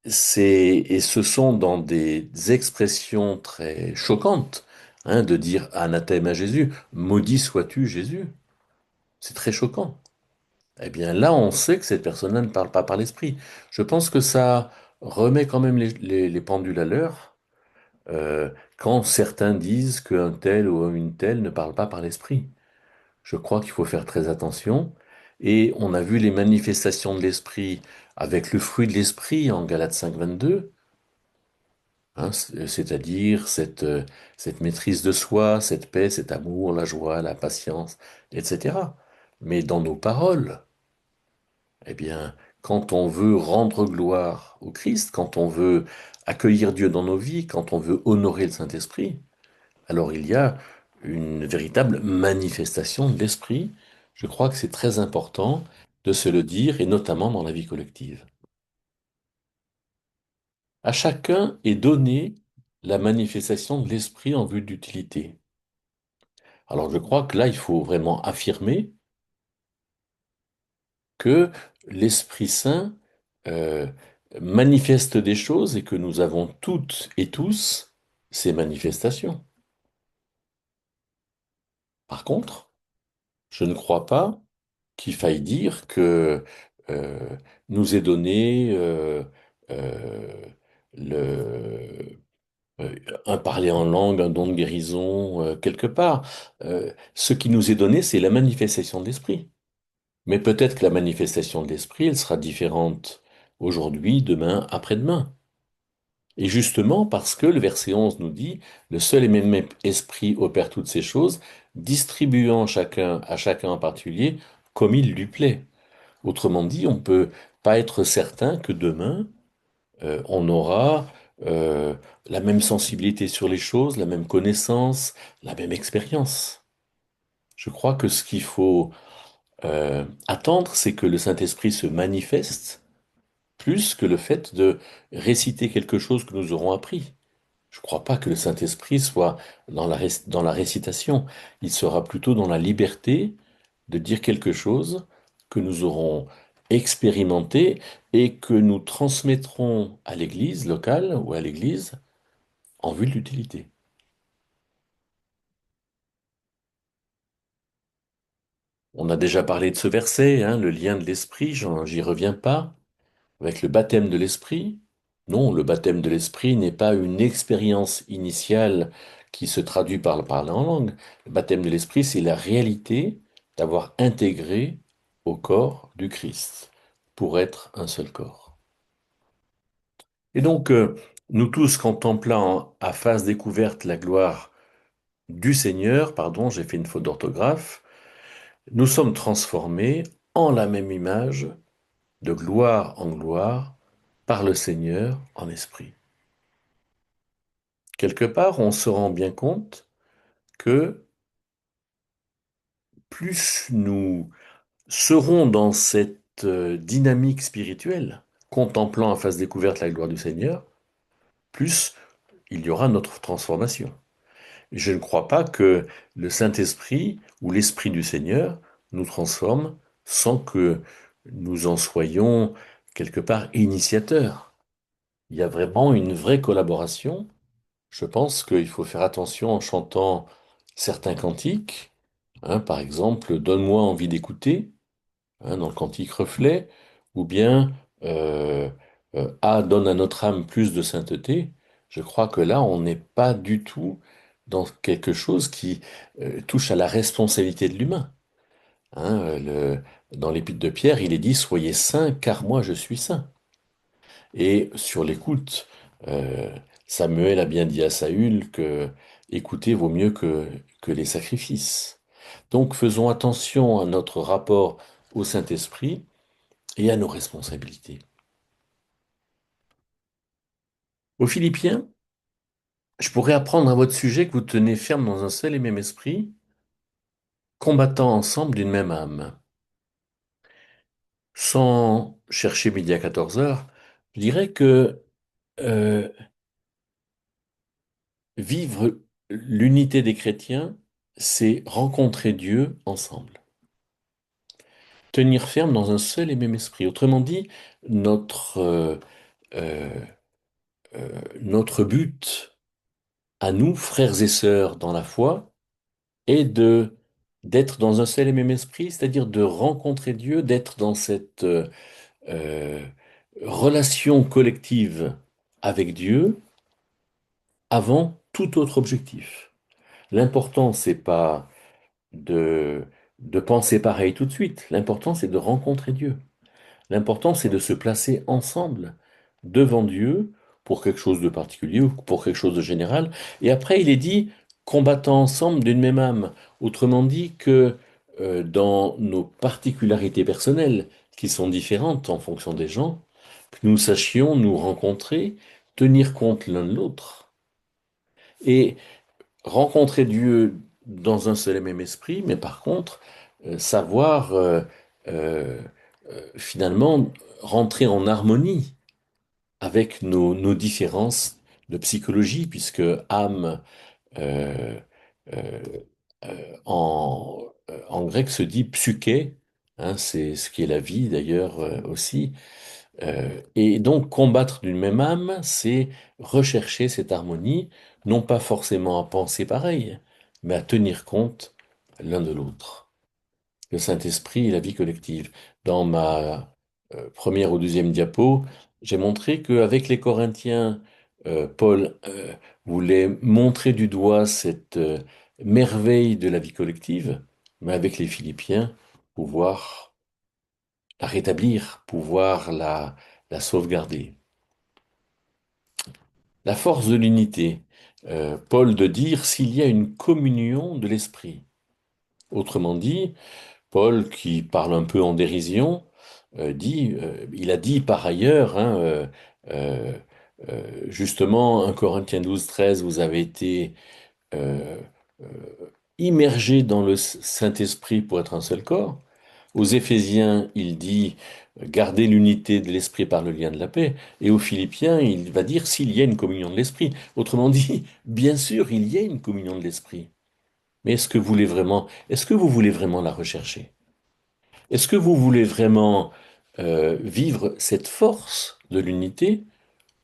et ce sont dans des expressions très choquantes, hein, de dire anathème à Jésus, maudit sois-tu Jésus. C'est très choquant. Eh bien là, on sait que cette personne-là ne parle pas par l'Esprit. Je pense que ça remet quand même les pendules à l'heure. Quand certains disent qu'un tel ou une telle ne parle pas par l'esprit. Je crois qu'il faut faire très attention. Et on a vu les manifestations de l'esprit avec le fruit de l'esprit en Galates 5, 22, hein, c'est-à-dire cette maîtrise de soi, cette paix, cet amour, la joie, la patience, etc. Mais dans nos paroles, eh bien, quand on veut rendre gloire au Christ, quand on veut accueillir Dieu dans nos vies, quand on veut honorer le Saint-Esprit, alors il y a une véritable manifestation de l'esprit. Je crois que c'est très important de se le dire, et notamment dans la vie collective. À chacun est donnée la manifestation de l'esprit en vue de l'utilité. Alors je crois que là, il faut vraiment affirmer que l'Esprit Saint euh, manifeste des choses et que nous avons toutes et tous ces manifestations. Par contre, je ne crois pas qu'il faille dire que euh, nous est donné euh, le, un parler en langue, un don de guérison, quelque part. Ce qui nous est donné, c'est la manifestation de l'esprit. Mais peut-être que la manifestation de l'esprit, elle sera différente aujourd'hui, demain, après-demain. Et justement parce que le verset 11 nous dit, le seul et même esprit opère toutes ces choses, distribuant chacun à chacun en particulier comme il lui plaît. Autrement dit, on ne peut pas être certain que demain, on aura euh, la même sensibilité sur les choses, la même connaissance, la même expérience. Je crois que ce qu'il faut attendre, c'est que le Saint-Esprit se manifeste plus que le fait de réciter quelque chose que nous aurons appris. Je ne crois pas que le Saint-Esprit soit dans la récitation. Il sera plutôt dans la liberté de dire quelque chose que nous aurons expérimenté et que nous transmettrons à l'Église locale ou à l'Église en vue de l'utilité. On a déjà parlé de ce verset, hein, le lien de l'Esprit, j'y reviens pas. Avec le baptême de l'Esprit, non, le baptême de l'Esprit n'est pas une expérience initiale qui se traduit par le parler en langue. Le baptême de l'Esprit, c'est la réalité d'avoir intégré au corps du Christ pour être un seul corps. Et donc, nous tous contemplant à face découverte la gloire du Seigneur, pardon, j'ai fait une faute d'orthographe, nous sommes transformés en la même image, de gloire en gloire, par le Seigneur en esprit. Quelque part, on se rend bien compte que plus nous serons dans cette dynamique spirituelle, contemplant à face découverte la gloire du Seigneur, plus il y aura notre transformation. Je ne crois pas que le Saint-Esprit ou l'Esprit du Seigneur nous transforme sans que nous en soyons quelque part initiateurs. Il y a vraiment une vraie collaboration. Je pense qu'il faut faire attention en chantant certains cantiques. Par exemple, Donne-moi envie d'écouter, dans le cantique reflet, ou bien Ah, donne à notre âme plus de sainteté. Je crois que là, on n'est pas du tout dans quelque chose qui touche à la responsabilité de l'humain. Dans l'Épître de Pierre, il est dit, Soyez saints, car moi je suis saint. Et sur l'écoute, euh, Samuel a bien dit à Saül que écouter vaut mieux que les sacrifices. Donc faisons attention à notre rapport au Saint-Esprit et à nos responsabilités. Aux Philippiens, je pourrais apprendre à votre sujet que vous tenez ferme dans un seul et même esprit, combattant ensemble d'une même âme. Sans chercher midi à 14 heures, je dirais que euh, vivre l'unité des chrétiens, c'est rencontrer Dieu ensemble. Tenir ferme dans un seul et même esprit. Autrement dit, notre, euh, notre but à nous, frères et sœurs dans la foi, est d'être dans un seul et même esprit, c'est-à-dire de rencontrer Dieu, d'être dans cette euh, relation collective avec Dieu avant tout autre objectif. L'important, c'est pas de, de penser pareil tout de suite. L'important, c'est de rencontrer Dieu. L'important, c'est de se placer ensemble devant Dieu pour quelque chose de particulier ou pour quelque chose de général. Et après, il est dit combattant ensemble d'une même âme. Autrement dit que dans nos particularités personnelles, qui sont différentes en fonction des gens, que nous sachions nous rencontrer, tenir compte l'un de l'autre. Et rencontrer Dieu dans un seul et même esprit, mais par contre, savoir euh, finalement rentrer en harmonie avec nos différences de psychologie, puisque âme euh, euh, en grec se dit psyché, c'est ce qui est la vie d'ailleurs aussi. Et donc combattre d'une même âme, c'est rechercher cette harmonie, non pas forcément à penser pareil, mais à tenir compte l'un de l'autre. Le Saint-Esprit et la vie collective. Dans ma première ou deuxième diapo, j'ai montré qu'avec les Corinthiens, Paul voulait montrer du doigt cette merveille de la vie collective, mais avec les Philippiens, pouvoir la rétablir, pouvoir la sauvegarder. La force de l'unité. Paul de dire s'il y a une communion de l'esprit. Autrement dit, Paul, qui parle un peu en dérision, il a dit par ailleurs, euh, justement, 1 Corinthiens 12, 13, vous avez été euh, euh, immergés dans le Saint-Esprit pour être un seul corps. Aux Éphésiens, il dit garder l'unité de l'esprit par le lien de la paix. Et aux Philippiens, il va dire s'il y a une communion de l'esprit. Autrement dit, bien sûr, il y a une communion de l'esprit. Mais est-ce que vous voulez vraiment la rechercher? Est-ce que vous voulez vraiment vivre cette force de l'unité?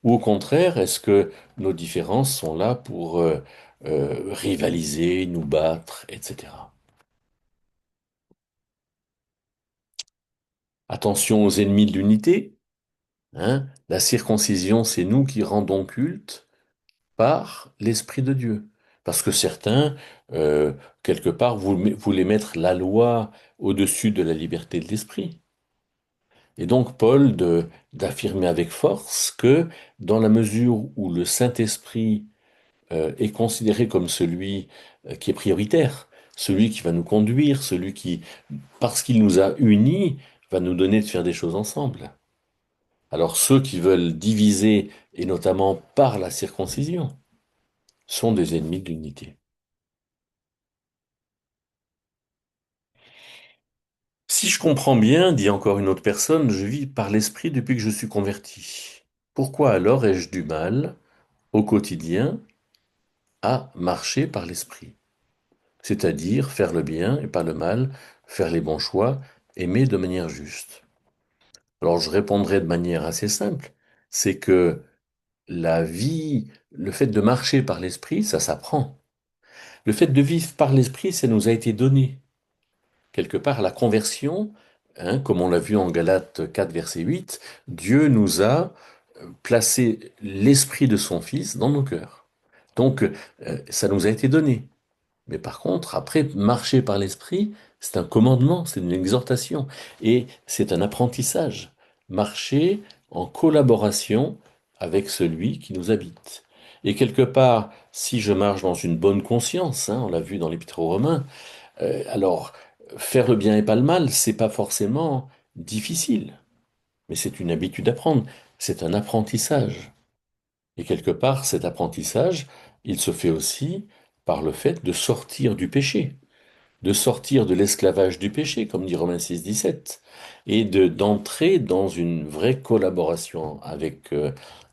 Ou au contraire, est-ce que nos différences sont là pour rivaliser, nous battre, etc. Attention aux ennemis de l'unité. La circoncision, c'est nous qui rendons culte par l'Esprit de Dieu. Parce que certains, euh, quelque part, voulaient mettre la loi au-dessus de la liberté de l'esprit. Et donc Paul d'affirmer avec force que dans la mesure où le Saint-Esprit est considéré comme celui qui est prioritaire, celui qui va nous conduire, celui qui, parce qu'il nous a unis, va nous donner de faire des choses ensemble. Alors ceux qui veulent diviser, et notamment par la circoncision, sont des ennemis de l'unité. Si je comprends bien, dit encore une autre personne, je vis par l'esprit depuis que je suis converti. Pourquoi alors ai-je du mal, au quotidien, à marcher par l'esprit? C'est-à-dire faire le bien et pas le mal, faire les bons choix, aimer de manière juste. Alors je répondrai de manière assez simple, c'est que la vie, le fait de marcher par l'esprit, ça s'apprend. Le fait de vivre par l'esprit, ça nous a été donné. Quelque part, la conversion, hein, comme on l'a vu en Galates 4, verset 8, Dieu nous a placé l'esprit de son Fils dans nos cœurs. Donc, ça nous a été donné. Mais par contre, après, marcher par l'esprit, c'est un commandement, c'est une exhortation, et c'est un apprentissage. Marcher en collaboration avec celui qui nous habite. Et quelque part, si je marche dans une bonne conscience, hein, on l'a vu dans l'Épître aux Romains, alors faire le bien et pas le mal, c'est pas forcément difficile, mais c'est une habitude à prendre, c'est un apprentissage. Et quelque part, cet apprentissage, il se fait aussi par le fait de sortir du péché, de sortir de l'esclavage du péché, comme dit Romains 6, 17, et d'entrer dans une vraie collaboration avec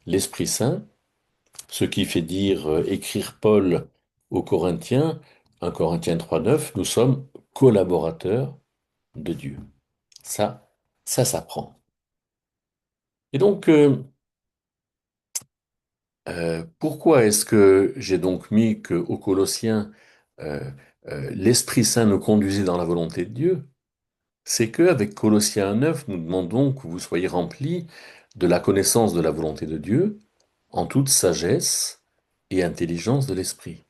l'Esprit Saint, ce qui fait dire, écrire Paul aux Corinthiens, 1 Corinthiens 3, 9, nous sommes collaborateurs de Dieu. Ça, ça s'apprend. Et donc, pourquoi est-ce que j'ai donc mis que aux Colossiens, euh, l'Esprit Saint nous conduisait dans la volonté de Dieu? C'est que avec Colossiens 1:9, nous demandons que vous soyez remplis de la connaissance de la volonté de Dieu, en toute sagesse et intelligence de l'esprit.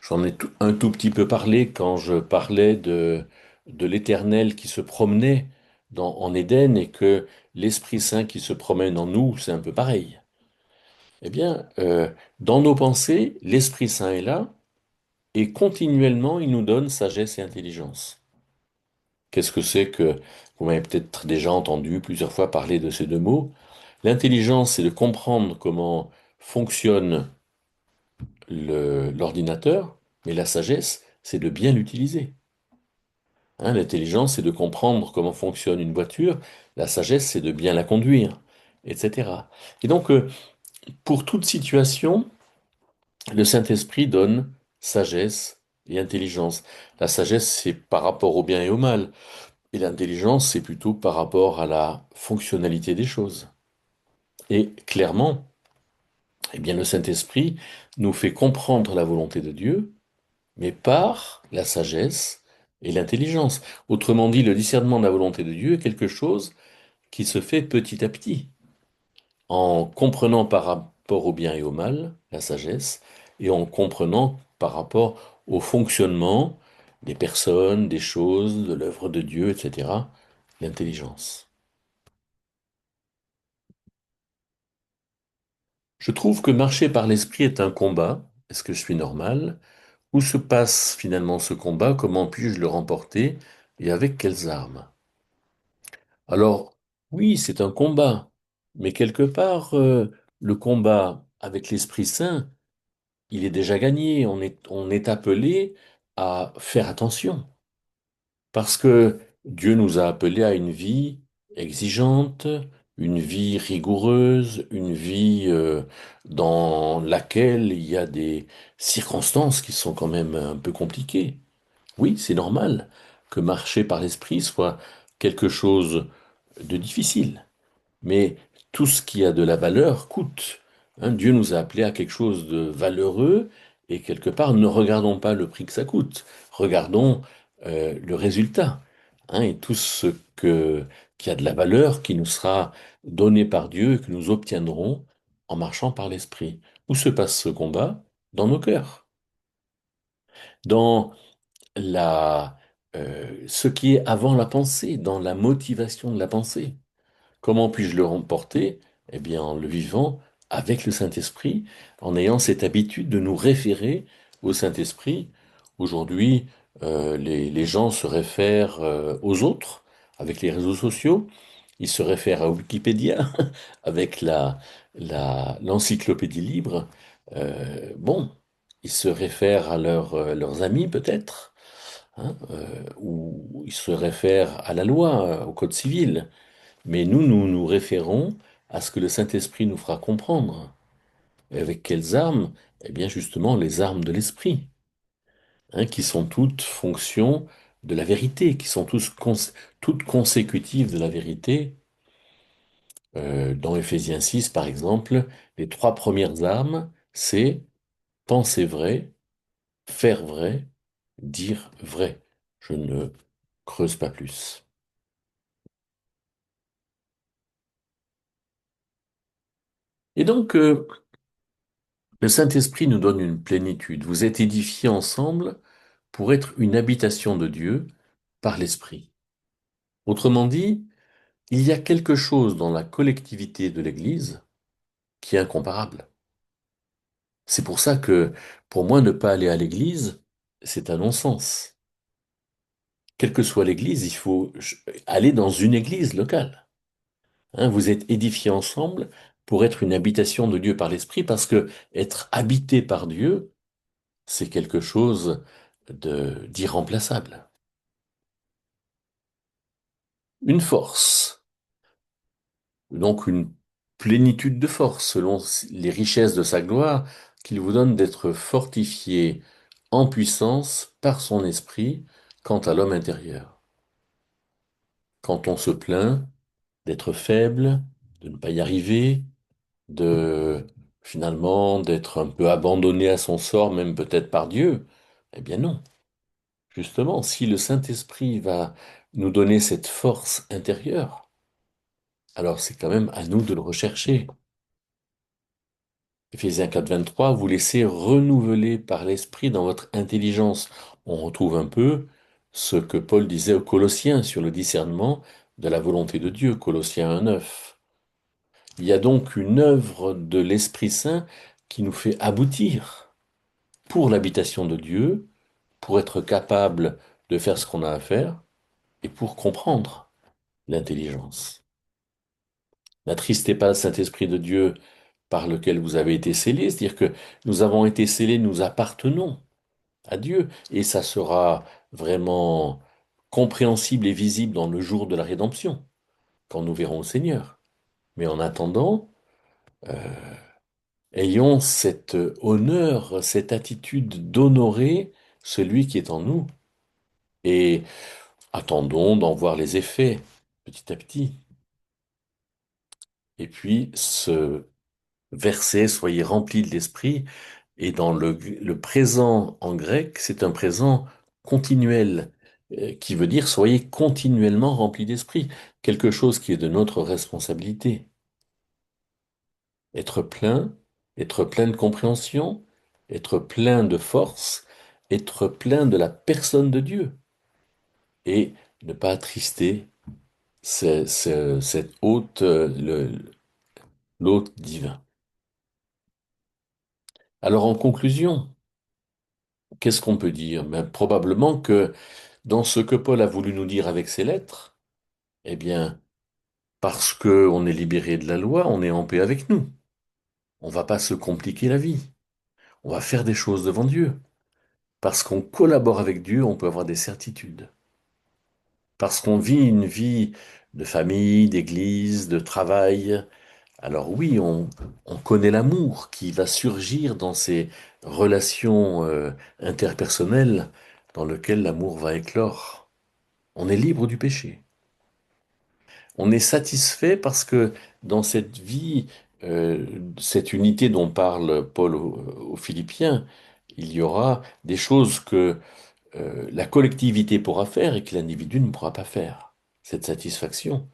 J'en ai un tout petit peu parlé quand je parlais de l'Éternel qui se promenait en Éden et que l'Esprit Saint qui se promène en nous, c'est un peu pareil. Eh bien, dans nos pensées, l'Esprit Saint est là et continuellement, il nous donne sagesse et intelligence. Qu'est-ce que c'est que, vous m'avez peut-être déjà entendu plusieurs fois parler de ces deux mots. L'intelligence, c'est de comprendre comment fonctionne l'ordinateur, mais la sagesse, c'est de bien l'utiliser. Hein, l'intelligence, c'est de comprendre comment fonctionne une voiture, la sagesse, c'est de bien la conduire, etc. Et donc, pour toute situation, le Saint-Esprit donne sagesse et intelligence. La sagesse, c'est par rapport au bien et au mal. Et l'intelligence, c'est plutôt par rapport à la fonctionnalité des choses. Et clairement, eh bien, le Saint-Esprit nous fait comprendre la volonté de Dieu, mais par la sagesse et l'intelligence. Autrement dit, le discernement de la volonté de Dieu est quelque chose qui se fait petit à petit, en comprenant par rapport au bien et au mal, la sagesse, et en comprenant par rapport au fonctionnement des personnes, des choses, de l'œuvre de Dieu, etc., l'intelligence. Je trouve que marcher par l'esprit est un combat. Est-ce que je suis normal? Où se passe finalement ce combat? Comment puis-je le remporter? Et avec quelles armes? Alors, oui, c'est un combat. Mais quelque part, le combat avec l'Esprit Saint, il est déjà gagné. On est appelé à faire attention. Parce que Dieu nous a appelés à une vie exigeante, une vie rigoureuse, une vie dans laquelle il y a des circonstances qui sont quand même un peu compliquées. Oui, c'est normal que marcher par l'esprit soit quelque chose de difficile. Mais tout ce qui a de la valeur coûte. Hein, Dieu nous a appelés à quelque chose de valeureux et quelque part, ne regardons pas le prix que ça coûte. Regardons le résultat. Hein, et tout ce qui a de la valeur qui nous sera donné par Dieu et que nous obtiendrons en marchant par l'esprit. Où se passe ce combat? Dans nos cœurs. Dans ce qui est avant la pensée, dans la motivation de la pensée. Comment puis-je le remporter? Eh bien, en le vivant avec le Saint-Esprit, en ayant cette habitude de nous référer au Saint-Esprit Aujourd'hui, les gens se réfèrent aux autres avec les réseaux sociaux, ils se réfèrent à Wikipédia avec l'encyclopédie libre. Bon, ils se réfèrent à leurs amis peut-être, hein, ou ils se réfèrent à la loi, au code civil. Mais nous nous référons à ce que le Saint-Esprit nous fera comprendre. Et avec quelles armes? Eh bien, justement, les armes de l'esprit, hein, qui sont toutes fonction de la vérité, qui sont toutes consécutives de la vérité. Dans Éphésiens 6, par exemple, les trois premières armes, c'est penser vrai, faire vrai, dire vrai. Je ne creuse pas plus. Et donc, le Saint-Esprit nous donne une plénitude. Vous êtes édifiés ensemble pour être une habitation de Dieu par l'Esprit. Autrement dit, il y a quelque chose dans la collectivité de l'Église qui est incomparable. C'est pour ça que, pour moi, ne pas aller à l'Église, c'est un non-sens. Quelle que soit l'Église, il faut aller dans une Église locale. Hein, vous êtes édifiés ensemble pour être une habitation de Dieu par l'Esprit, parce que être habité par Dieu, c'est quelque chose d'irremplaçable. Une force, donc une plénitude de force, selon les richesses de sa gloire, qu'il vous donne d'être fortifié en puissance par son esprit quant à l'homme intérieur. Quand on se plaint d'être faible, de ne pas y arriver, de finalement d'être un peu abandonné à son sort, même peut-être par Dieu, eh bien non. Justement, si le Saint-Esprit va nous donner cette force intérieure, alors c'est quand même à nous de le rechercher. Éphésiens 4, 23, vous laissez renouveler par l'Esprit dans votre intelligence. On retrouve un peu ce que Paul disait aux Colossiens sur le discernement de la volonté de Dieu, Colossiens 1, 9. Il y a donc une œuvre de l'Esprit Saint qui nous fait aboutir pour l'habitation de Dieu, pour être capable de faire ce qu'on a à faire et pour comprendre l'intelligence. N'attristez pas le Saint-Esprit de Dieu par lequel vous avez été scellés, c'est-à-dire que nous avons été scellés, nous appartenons à Dieu, et ça sera vraiment compréhensible et visible dans le jour de la rédemption, quand nous verrons le Seigneur. Mais en attendant, ayons cet honneur, cette attitude d'honorer celui qui est en nous, et attendons d'en voir les effets petit à petit. Et puis, ce verset, soyez remplis de l'esprit, et dans le présent en grec, c'est un présent continuel, qui veut dire soyez continuellement remplis d'esprit, quelque chose qui est de notre responsabilité. Être plein, être plein de compréhension, être plein de force, être plein de la personne de Dieu, et ne pas attrister cette hôte, l'hôte divin. Alors en conclusion, qu'est-ce qu'on peut dire? Ben, probablement que dans ce que Paul a voulu nous dire avec ses lettres, eh bien, parce qu'on est libéré de la loi, on est en paix avec nous. On va pas se compliquer la vie. On va faire des choses devant Dieu. Parce qu'on collabore avec Dieu, on peut avoir des certitudes. Parce qu'on vit une vie de famille, d'église, de travail. Alors oui, on connaît l'amour qui va surgir dans ces relations interpersonnelles dans lesquelles l'amour va éclore. On est libre du péché. On est satisfait parce que dans cette vie, euh, cette unité dont parle Paul aux Philippiens, il y aura des choses que la collectivité pourra faire et que l'individu ne pourra pas faire. Cette satisfaction.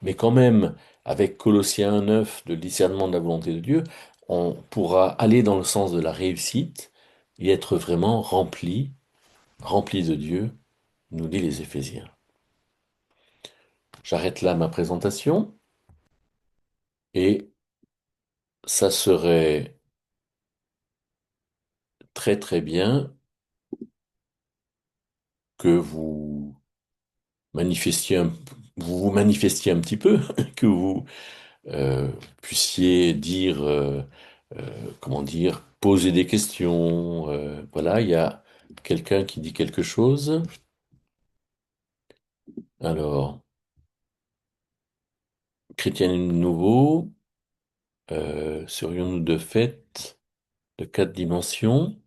Mais quand même, avec Colossiens 1, 9, le discernement de la volonté de Dieu, on pourra aller dans le sens de la réussite et être vraiment rempli, rempli de Dieu, nous dit les Éphésiens. J'arrête là ma présentation et ça serait très très bien que manifestiez un, vous vous manifestiez un petit peu, que vous euh, puissiez dire, comment dire, poser des questions. Voilà, il y a quelqu'un qui dit quelque chose. Alors, chrétien nouveau, serions-nous de fait de quatre dimensions?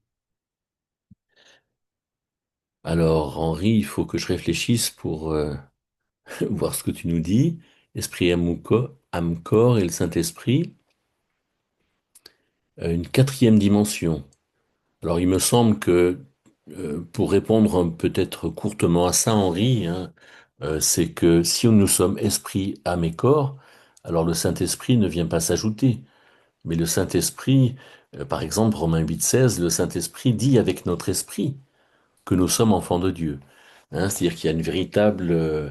Alors, Henri, il faut que je réfléchisse pour voir ce que tu nous dis. Esprit, âme, corps et le Saint-Esprit. Une quatrième dimension. Alors, il me semble que pour répondre peut-être courtement à ça, Henri, hein, c'est que si nous sommes esprit, âme et corps, alors le Saint-Esprit ne vient pas s'ajouter. Mais le Saint-Esprit, par exemple, Romains 8,16, le Saint-Esprit dit avec notre esprit que nous sommes enfants de Dieu. Hein, c'est-à-dire qu'il y a une véritable euh,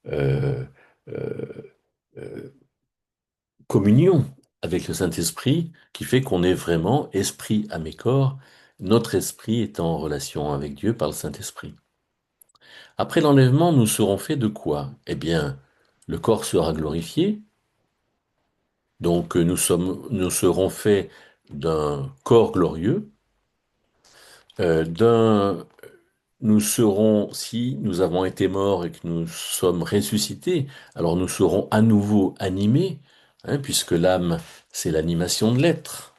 euh, euh, communion avec le Saint-Esprit qui fait qu'on est vraiment esprit, âme et corps, notre esprit étant en relation avec Dieu par le Saint-Esprit. Après l'enlèvement, nous serons faits de quoi? Eh bien, le corps sera glorifié, donc nous serons faits d'un corps glorieux, d'un nous serons, si nous avons été morts et que nous sommes ressuscités, alors nous serons à nouveau animés, hein, puisque l'âme, c'est l'animation de l'être.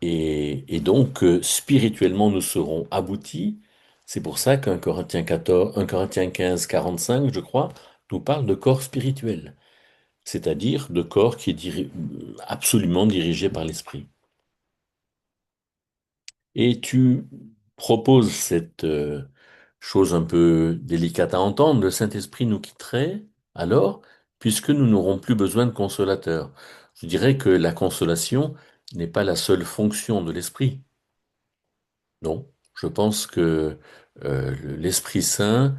Et donc, spirituellement, nous serons aboutis. C'est pour ça qu'un Corinthiens 14, 1 Corinthiens 15, 45, je crois, nous parle de corps spirituel, c'est-à-dire de corps qui est absolument dirigé par l'esprit. Et tu proposes cette chose un peu délicate à entendre, le Saint-Esprit nous quitterait alors, puisque nous n'aurons plus besoin de consolateurs. Je dirais que la consolation n'est pas la seule fonction de l'Esprit. Non, je pense que l'Esprit Saint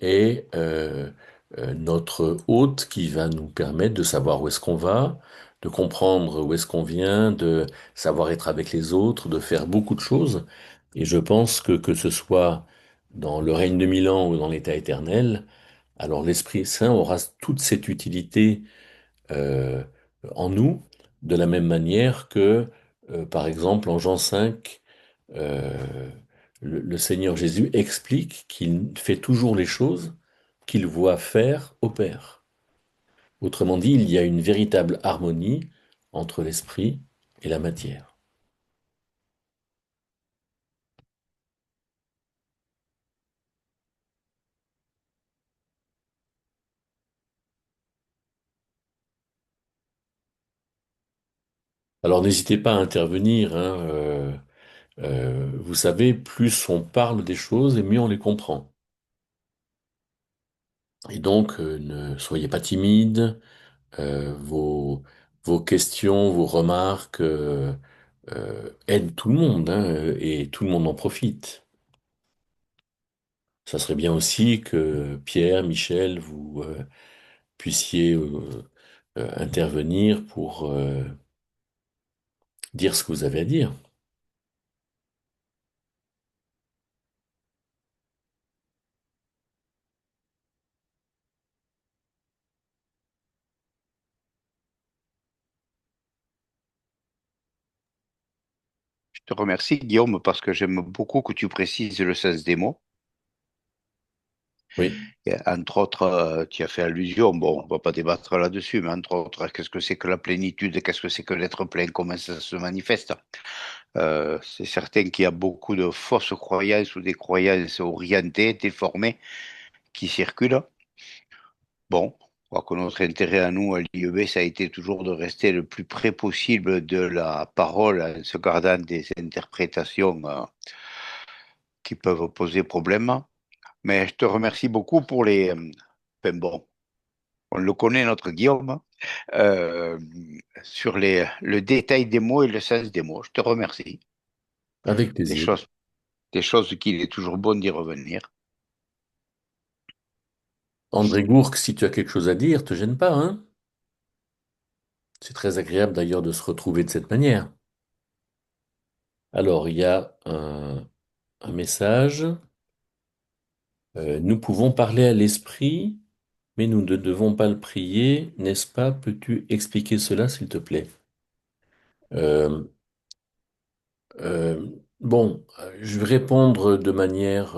est notre hôte qui va nous permettre de savoir où est-ce qu'on va, de comprendre où est-ce qu'on vient, de savoir être avec les autres, de faire beaucoup de choses. Et je pense que ce soit dans le règne de 1000 ans ou dans l'état éternel, alors l'Esprit Saint aura toute cette utilité euh, en nous, de la même manière que, par exemple, en Jean 5, euh, le Seigneur Jésus explique qu'il fait toujours les choses qu'il voit faire au Père. Autrement dit, il y a une véritable harmonie entre l'esprit et la matière. Alors n'hésitez pas à intervenir, hein, vous savez, plus on parle des choses et mieux on les comprend. Et donc, ne soyez pas timide, vos questions, vos remarques aident tout le monde, hein, et tout le monde en profite. Ça serait bien aussi que Pierre, Michel, vous puissiez intervenir pour dire ce que vous avez à dire. Je te remercie, Guillaume, parce que j'aime beaucoup que tu précises le sens des mots. Oui. Et entre autres, tu as fait allusion, bon, on va pas débattre là-dessus, mais entre autres, qu'est-ce que c'est que la plénitude, qu'est-ce que c'est que l'être plein, comment ça se manifeste? C'est certain qu'il y a beaucoup de fausses croyances ou des croyances orientées, déformées, qui circulent. Bon, je crois que notre intérêt à nous, à l'IEB, ça a été toujours de rester le plus près possible de la parole, en se gardant des interprétations, qui peuvent poser problème. Mais je te remercie beaucoup pour les... enfin bon, on le connaît, notre Guillaume, euh, sur le détail des mots et le sens des mots. Je te remercie. Avec Des plaisir. choses, des choses qu'il est toujours bon d'y revenir. André Gourc, si tu as quelque chose à dire, te gêne pas, hein? C'est très agréable d'ailleurs de se retrouver de cette manière. Alors, il y a un message. Nous pouvons parler à l'esprit, mais nous ne devons pas le prier, n'est-ce pas? Peux-tu expliquer cela, s'il te plaît? Euh, bon, je vais répondre de manière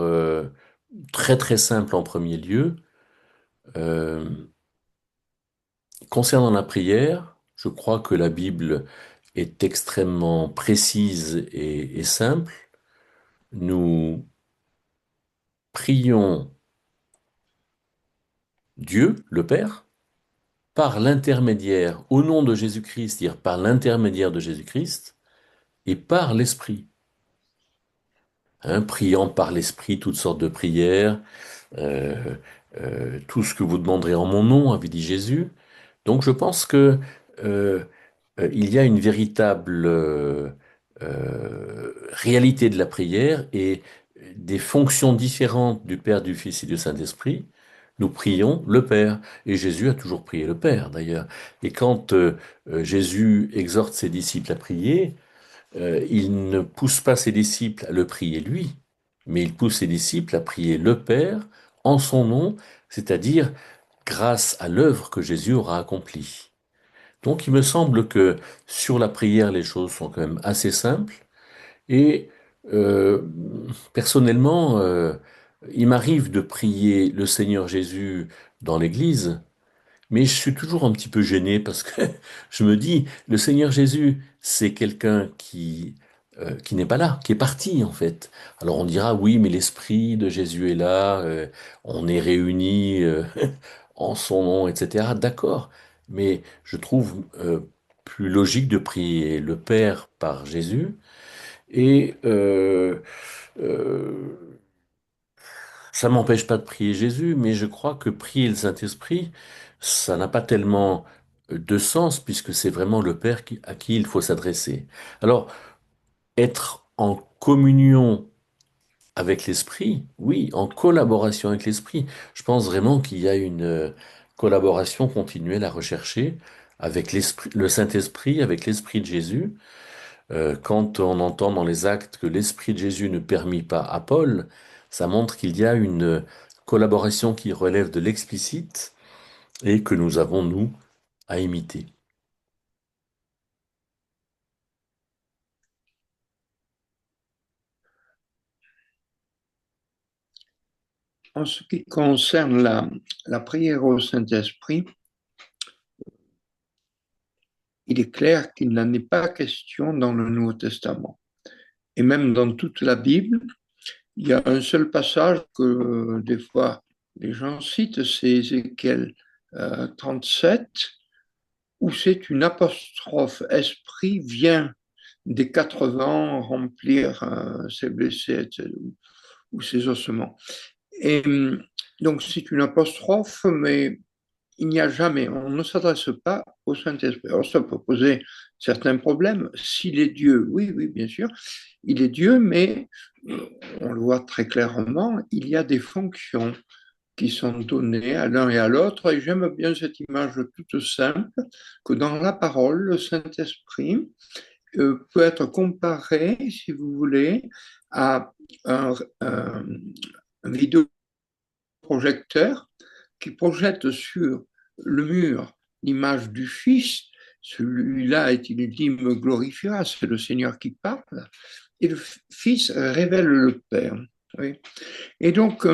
très très simple en premier lieu. Euh, Concernant la prière, je crois que la Bible est extrêmement précise et simple. Nous prions Dieu, le Père, par l'intermédiaire, au nom de Jésus-Christ, c'est-à-dire par l'intermédiaire de Jésus-Christ, et par l'Esprit. Hein, priant par l'Esprit toutes sortes de prières, euh, tout ce que vous demanderez en mon nom, avait dit Jésus. Donc je pense que euh, il y a une véritable réalité de la prière et des fonctions différentes du Père, du Fils et du Saint-Esprit. Nous prions le Père. Et Jésus a toujours prié le Père, d'ailleurs. Et quand Jésus exhorte ses disciples à prier, il ne pousse pas ses disciples à le prier lui, mais il pousse ses disciples à prier le Père en son nom, c'est-à-dire grâce à l'œuvre que Jésus aura accomplie. Donc il me semble que sur la prière, les choses sont quand même assez simples. Et euh, personnellement, il m'arrive de prier le Seigneur Jésus dans l'église, mais je suis toujours un petit peu gêné parce que je me dis, le Seigneur Jésus, c'est quelqu'un qui n'est pas là, qui est parti en fait. Alors on dira, oui, mais l'Esprit de Jésus est là, on est réunis en son nom, etc. D'accord, mais je trouve plus logique de prier le Père par Jésus et euh, ça m'empêche pas de prier Jésus, mais je crois que prier le Saint-Esprit, ça n'a pas tellement de sens puisque c'est vraiment le Père à qui il faut s'adresser. Alors, être en communion avec l'Esprit, oui, en collaboration avec l'Esprit, je pense vraiment qu'il y a une collaboration continuelle à rechercher avec l'Esprit, le Saint-Esprit, avec l'Esprit de Jésus. Quand on entend dans les actes que l'Esprit de Jésus ne permit pas à Paul, ça montre qu'il y a une collaboration qui relève de l'explicite et que nous avons, nous, à imiter. En ce qui concerne la prière au Saint-Esprit, il est clair qu'il n'en est pas question dans le Nouveau Testament. Et même dans toute la Bible, il y a un seul passage que des fois les gens citent, c'est Ézéchiel 37, où c'est une apostrophe. Esprit vient des quatre vents remplir ses blessés ou ses ossements. Et donc c'est une apostrophe, mais il n'y a jamais, on ne s'adresse pas au Saint-Esprit. Alors ça peut poser certains problèmes. S'il est Dieu, oui, oui, bien sûr, il est Dieu, mais on le voit très clairement, il y a des fonctions qui sont données à l'un et à l'autre, et j'aime bien cette image toute simple, que dans la parole, le Saint-Esprit peut être comparé, si vous voulez, à un, un vidéoprojecteur qui projette sur le mur l'image du Fils. Celui-là est il me glorifiera, c'est le Seigneur qui parle, et le Fils révèle le Père. Oui. Et donc,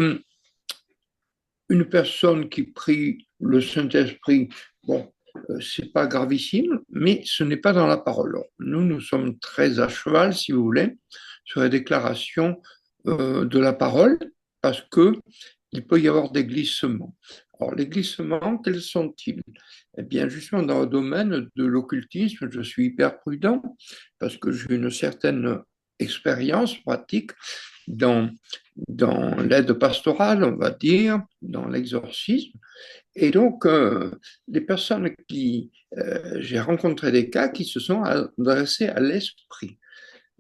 une personne qui prie le Saint-Esprit, bon, c'est pas gravissime, mais ce n'est pas dans la parole. Nous, nous sommes très à cheval, si vous voulez, sur la déclaration de la parole, parce que il peut y avoir des glissements. Alors, les glissements, quels sont-ils? Eh bien, justement, dans le domaine de l'occultisme, je suis hyper prudent parce que j'ai une certaine expérience pratique dans, dans l'aide pastorale, on va dire, dans l'exorcisme. Et donc, les personnes j'ai rencontré des cas qui se sont adressés à l'esprit.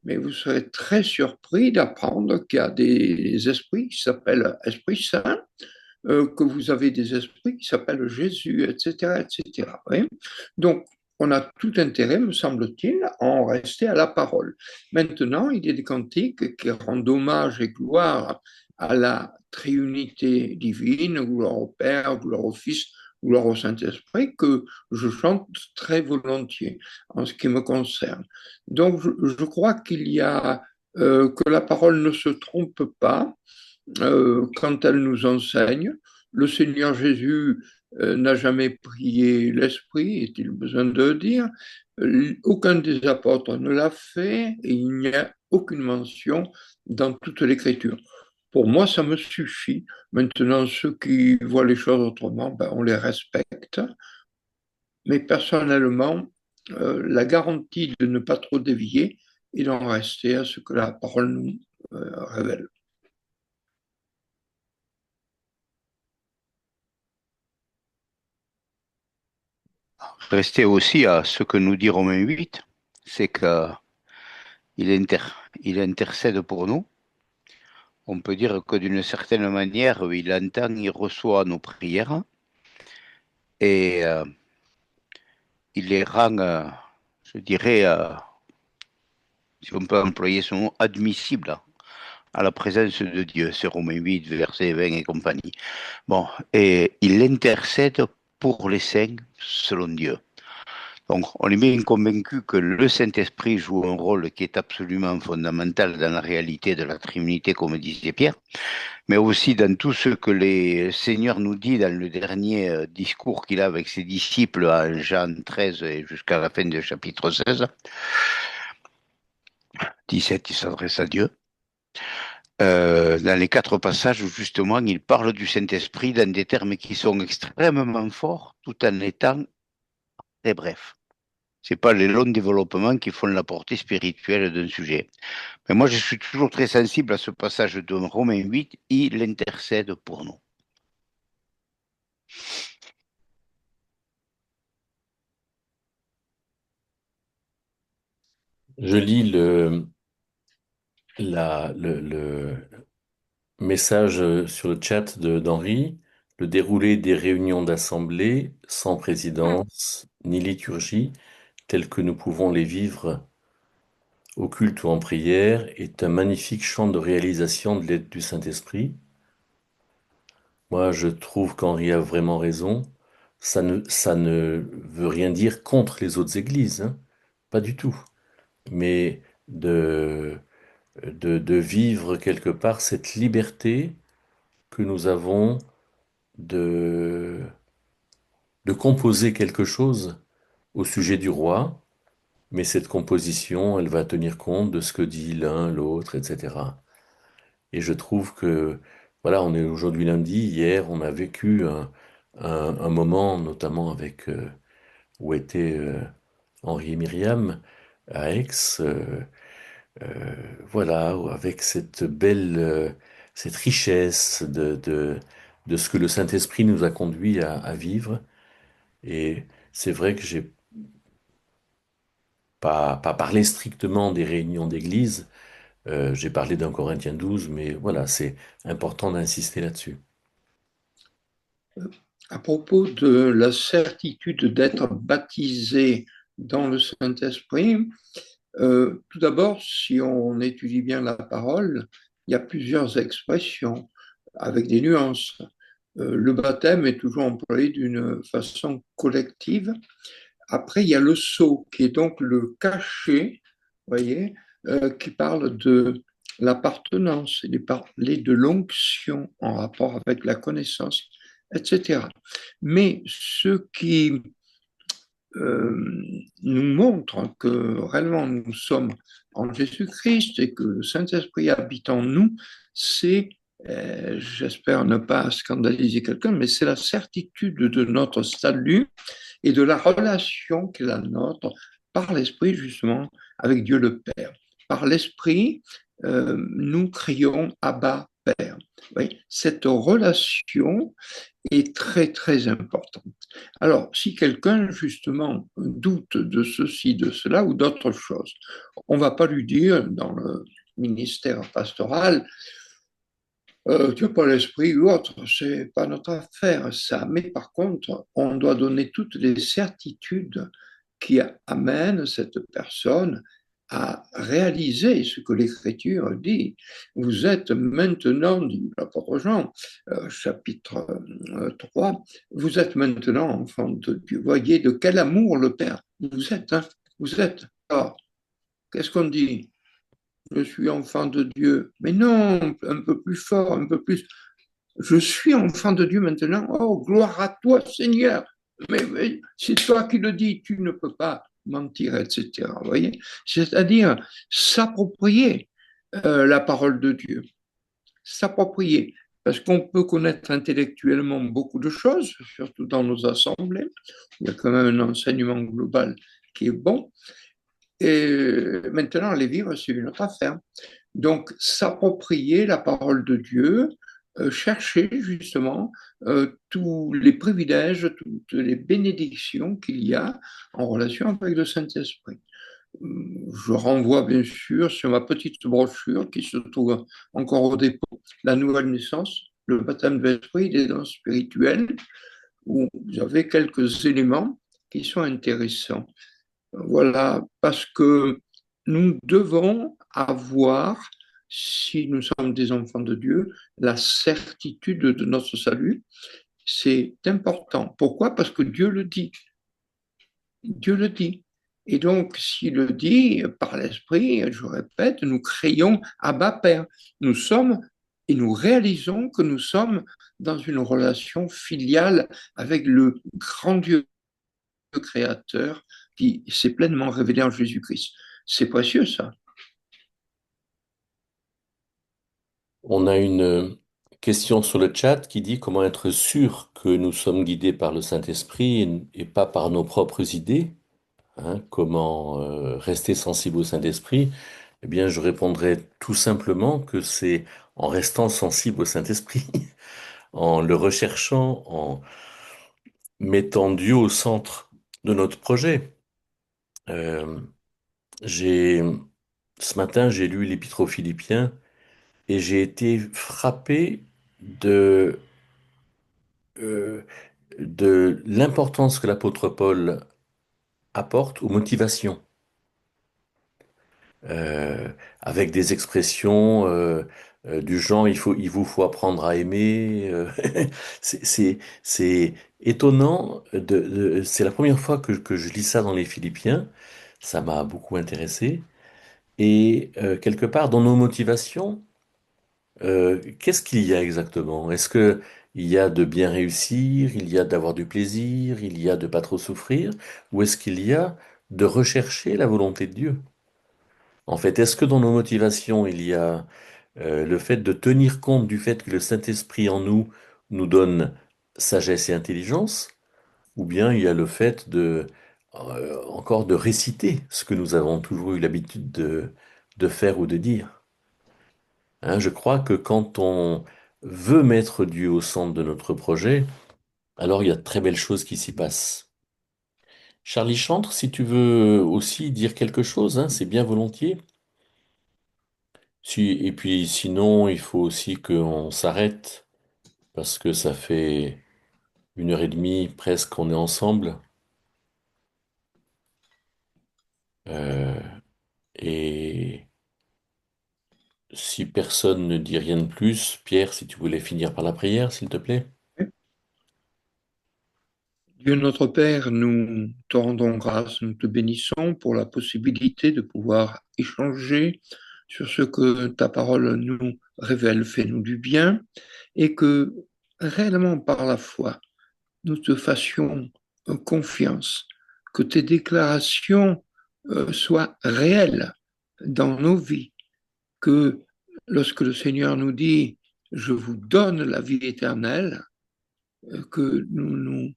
Mais vous serez très surpris d'apprendre qu'il y a des esprits qui s'appellent Esprit Saint, que vous avez des esprits qui s'appellent Jésus, etc., etc. Oui. Donc, on a tout intérêt, me semble-t-il, à en rester à la parole. Maintenant, il y a des cantiques qui rendent hommage et gloire à la triunité divine, gloire au Père, gloire au Fils, gloire au Saint-Esprit, que je chante très volontiers en ce qui me concerne. Donc je crois qu'il y a que la parole ne se trompe pas quand elle nous enseigne. Le Seigneur Jésus n'a jamais prié l'Esprit, est-il besoin de le dire? Aucun des apôtres ne l'a fait et il n'y a aucune mention dans toute l'Écriture. Pour moi, ça me suffit. Maintenant, ceux qui voient les choses autrement, ben, on les respecte. Mais personnellement, la garantie de ne pas trop dévier est d'en rester à ce que la parole nous révèle. Rester aussi à ce que nous dit Romains 8, c'est qu'il il intercède pour nous. On peut dire que d'une certaine manière, il entend, il reçoit nos prières et il les rend, je dirais, si on peut employer ce mot, admissibles à la présence de Dieu. C'est Romains 8, verset 20 et compagnie. Bon, et il intercède pour les saints selon Dieu. Donc, on est bien convaincu que le Saint-Esprit joue un rôle qui est absolument fondamental dans la réalité de la Trinité, comme disait Pierre, mais aussi dans tout ce que le Seigneur nous dit dans le dernier discours qu'il a avec ses disciples en Jean 13 et jusqu'à la fin du chapitre 16. 17, il s'adresse à Dieu. Dans les 4 passages où justement il parle du Saint-Esprit dans des termes qui sont extrêmement forts, tout en étant très brefs. C'est pas les longs développements qui font la portée spirituelle d'un sujet. Mais moi, je suis toujours très sensible à ce passage de Romains 8, il intercède pour nous. Je lis le message sur le chat d'Henri. Le déroulé des réunions d'assemblée sans présidence ni liturgie, telles que nous pouvons les vivre au culte ou en prière, est un magnifique champ de réalisation de l'aide du Saint-Esprit. Moi, je trouve qu'Henri a vraiment raison. Ça ne veut rien dire contre les autres églises, hein. Pas du tout. Mais de vivre quelque part cette liberté que nous avons de, de composer quelque chose au sujet du roi, mais cette composition, elle va tenir compte de ce que dit l'un, l'autre, etc. Et je trouve que, voilà, on est aujourd'hui lundi, hier, on a vécu un moment, notamment avec où était Henri et Myriam à Aix, voilà, avec cette belle, cette richesse de ce que le Saint-Esprit nous a conduit à vivre. Et c'est vrai que j'ai pas parlé strictement des réunions d'église, j'ai parlé d'un Corinthiens 12, mais voilà, c'est important d'insister là-dessus. À propos de la certitude d'être baptisé dans le Saint-Esprit, tout d'abord, si on étudie bien la parole, il y a plusieurs expressions avec des nuances. Le baptême est toujours employé d'une façon collective. Après, il y a le sceau, qui est donc le cachet, voyez, qui parle de l'appartenance, il est parlé de l'onction en rapport avec la connaissance, etc. Mais ce qui nous montre que réellement nous sommes en Jésus-Christ et que le Saint-Esprit habite en nous, c'est, j'espère ne pas scandaliser quelqu'un, mais c'est la certitude de notre salut et de la relation qu'il a nôtre par l'Esprit justement avec Dieu le Père. Par l'Esprit, nous crions Abba Père. Oui, cette relation est très très importante. Alors, si quelqu'un justement doute de ceci, de cela ou d'autre chose, on ne va pas lui dire dans le ministère pastoral, tu n'as pas l'esprit ou autre, c'est pas notre affaire ça. Mais par contre, on doit donner toutes les certitudes qui amènent cette personne à réaliser ce que l'Écriture dit. Vous êtes maintenant, dit l'apôtre Jean, chapitre 3, vous êtes maintenant enfant de Dieu. Voyez de quel amour le Père vous êtes. Hein, vous êtes. Alors, qu'est-ce qu'on dit? Je suis enfant de Dieu. Mais non, un peu plus fort, un peu plus. Je suis enfant de Dieu maintenant. Oh, gloire à toi, Seigneur. Mais c'est toi qui le dis, tu ne peux pas mentir, etc. Vous voyez? C'est-à-dire s'approprier la parole de Dieu. S'approprier. Parce qu'on peut connaître intellectuellement beaucoup de choses, surtout dans nos assemblées. Il y a quand même un enseignement global qui est bon. Et maintenant, les vivre, c'est une autre affaire. Donc, s'approprier la parole de Dieu, chercher justement tous les privilèges, toutes les bénédictions qu'il y a en relation avec le Saint-Esprit. Je renvoie bien sûr sur ma petite brochure qui se trouve encore au dépôt, La nouvelle naissance, le baptême de l'Esprit, les dons spirituels, où vous avez quelques éléments qui sont intéressants. Voilà, parce que nous devons avoir, si nous sommes des enfants de Dieu, la certitude de notre salut. C'est important. Pourquoi? Parce que Dieu le dit. Dieu le dit. Et donc, s'il le dit par l'Esprit, je répète, nous crions Abba Père. Nous sommes et nous réalisons que nous sommes dans une relation filiale avec le grand Dieu créateur qui s'est pleinement révélé en Jésus-Christ. C'est précieux, ça. On a une question sur le chat qui dit comment être sûr que nous sommes guidés par le Saint-Esprit et pas par nos propres idées, hein, comment rester sensible au Saint-Esprit. Eh bien, je répondrai tout simplement que c'est en restant sensible au Saint-Esprit, en le recherchant, en mettant Dieu au centre de notre projet. Euh, j'ai, Ce matin, j'ai lu l'Épître aux Philippiens et j'ai été frappé de, euh, de l'importance que l'apôtre Paul apporte aux motivations. euh, Avec des expressions du genre il vous faut apprendre à aimer. C'est étonnant. C'est la première fois que je lis ça dans les Philippiens. Ça m'a beaucoup intéressé. Et quelque part, dans nos motivations, qu'est-ce qu'il y a exactement? Est-ce que il y a de bien réussir, il y a d'avoir du plaisir, il y a de pas trop souffrir, ou est-ce qu'il y a de rechercher la volonté de Dieu? En fait, est-ce que dans nos motivations, il y a le fait de tenir compte du fait que le Saint-Esprit en nous nous donne sagesse et intelligence, ou bien il y a le fait de encore de réciter ce que nous avons toujours eu l'habitude de faire ou de dire. Hein, je crois que quand on veut mettre Dieu au centre de notre projet, alors il y a de très belles choses qui s'y passent. Charlie Chantre, si tu veux aussi dire quelque chose, hein, c'est bien volontiers. Si, et puis sinon, il faut aussi qu'on s'arrête parce que ça fait 1 heure et demie presque qu'on est ensemble. Euh, et si personne ne dit rien de plus, Pierre, si tu voulais finir par la prière, s'il te plaît. Dieu notre Père, nous te rendons grâce, nous te bénissons pour la possibilité de pouvoir échanger sur ce que ta parole nous révèle, fais-nous du bien, et que réellement par la foi, nous te fassions confiance, que tes déclarations soient réelles dans nos vies, que lorsque le Seigneur nous dit, je vous donne la vie éternelle, que nous nous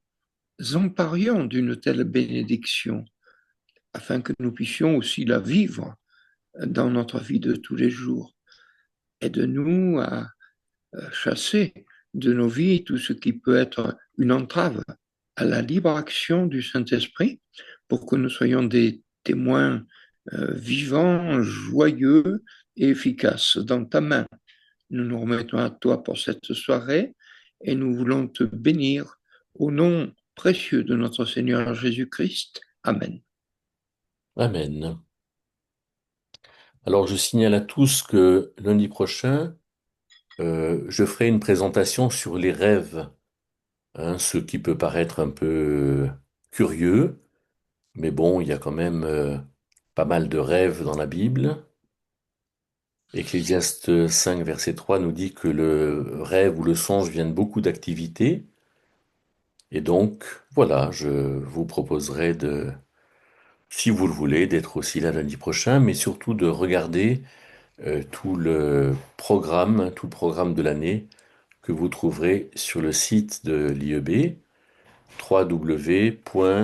emparions d'une telle bénédiction afin que nous puissions aussi la vivre dans notre vie de tous les jours. Aide-nous à chasser de nos vies tout ce qui peut être une entrave à la libre action du Saint-Esprit pour que nous soyons des témoins vivants, joyeux et efficaces dans ta main. Nous nous remettons à toi pour cette soirée et nous voulons te bénir au nom précieux de notre Seigneur Jésus-Christ. Amen. Amen. Alors, je signale à tous que lundi prochain, je ferai une présentation sur les rêves, hein, ce qui peut paraître un peu curieux, mais bon, il y a quand même pas mal de rêves dans la Bible. Ecclésiaste 5, verset 3 nous dit que le rêve ou le songe vient de beaucoup d'activités. Et donc, voilà, je vous proposerai de, si vous le voulez, d'être aussi là lundi prochain, mais surtout de regarder tout le programme de l'année que vous trouverez sur le site de l'IEB, www.ieb-stju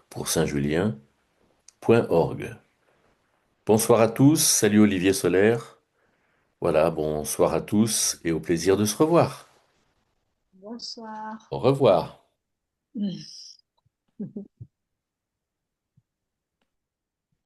pour Saint-Julien.org. Bonsoir à tous, salut Olivier Solaire. Voilà, bonsoir à tous et au plaisir de se revoir. Bonsoir. Au revoir.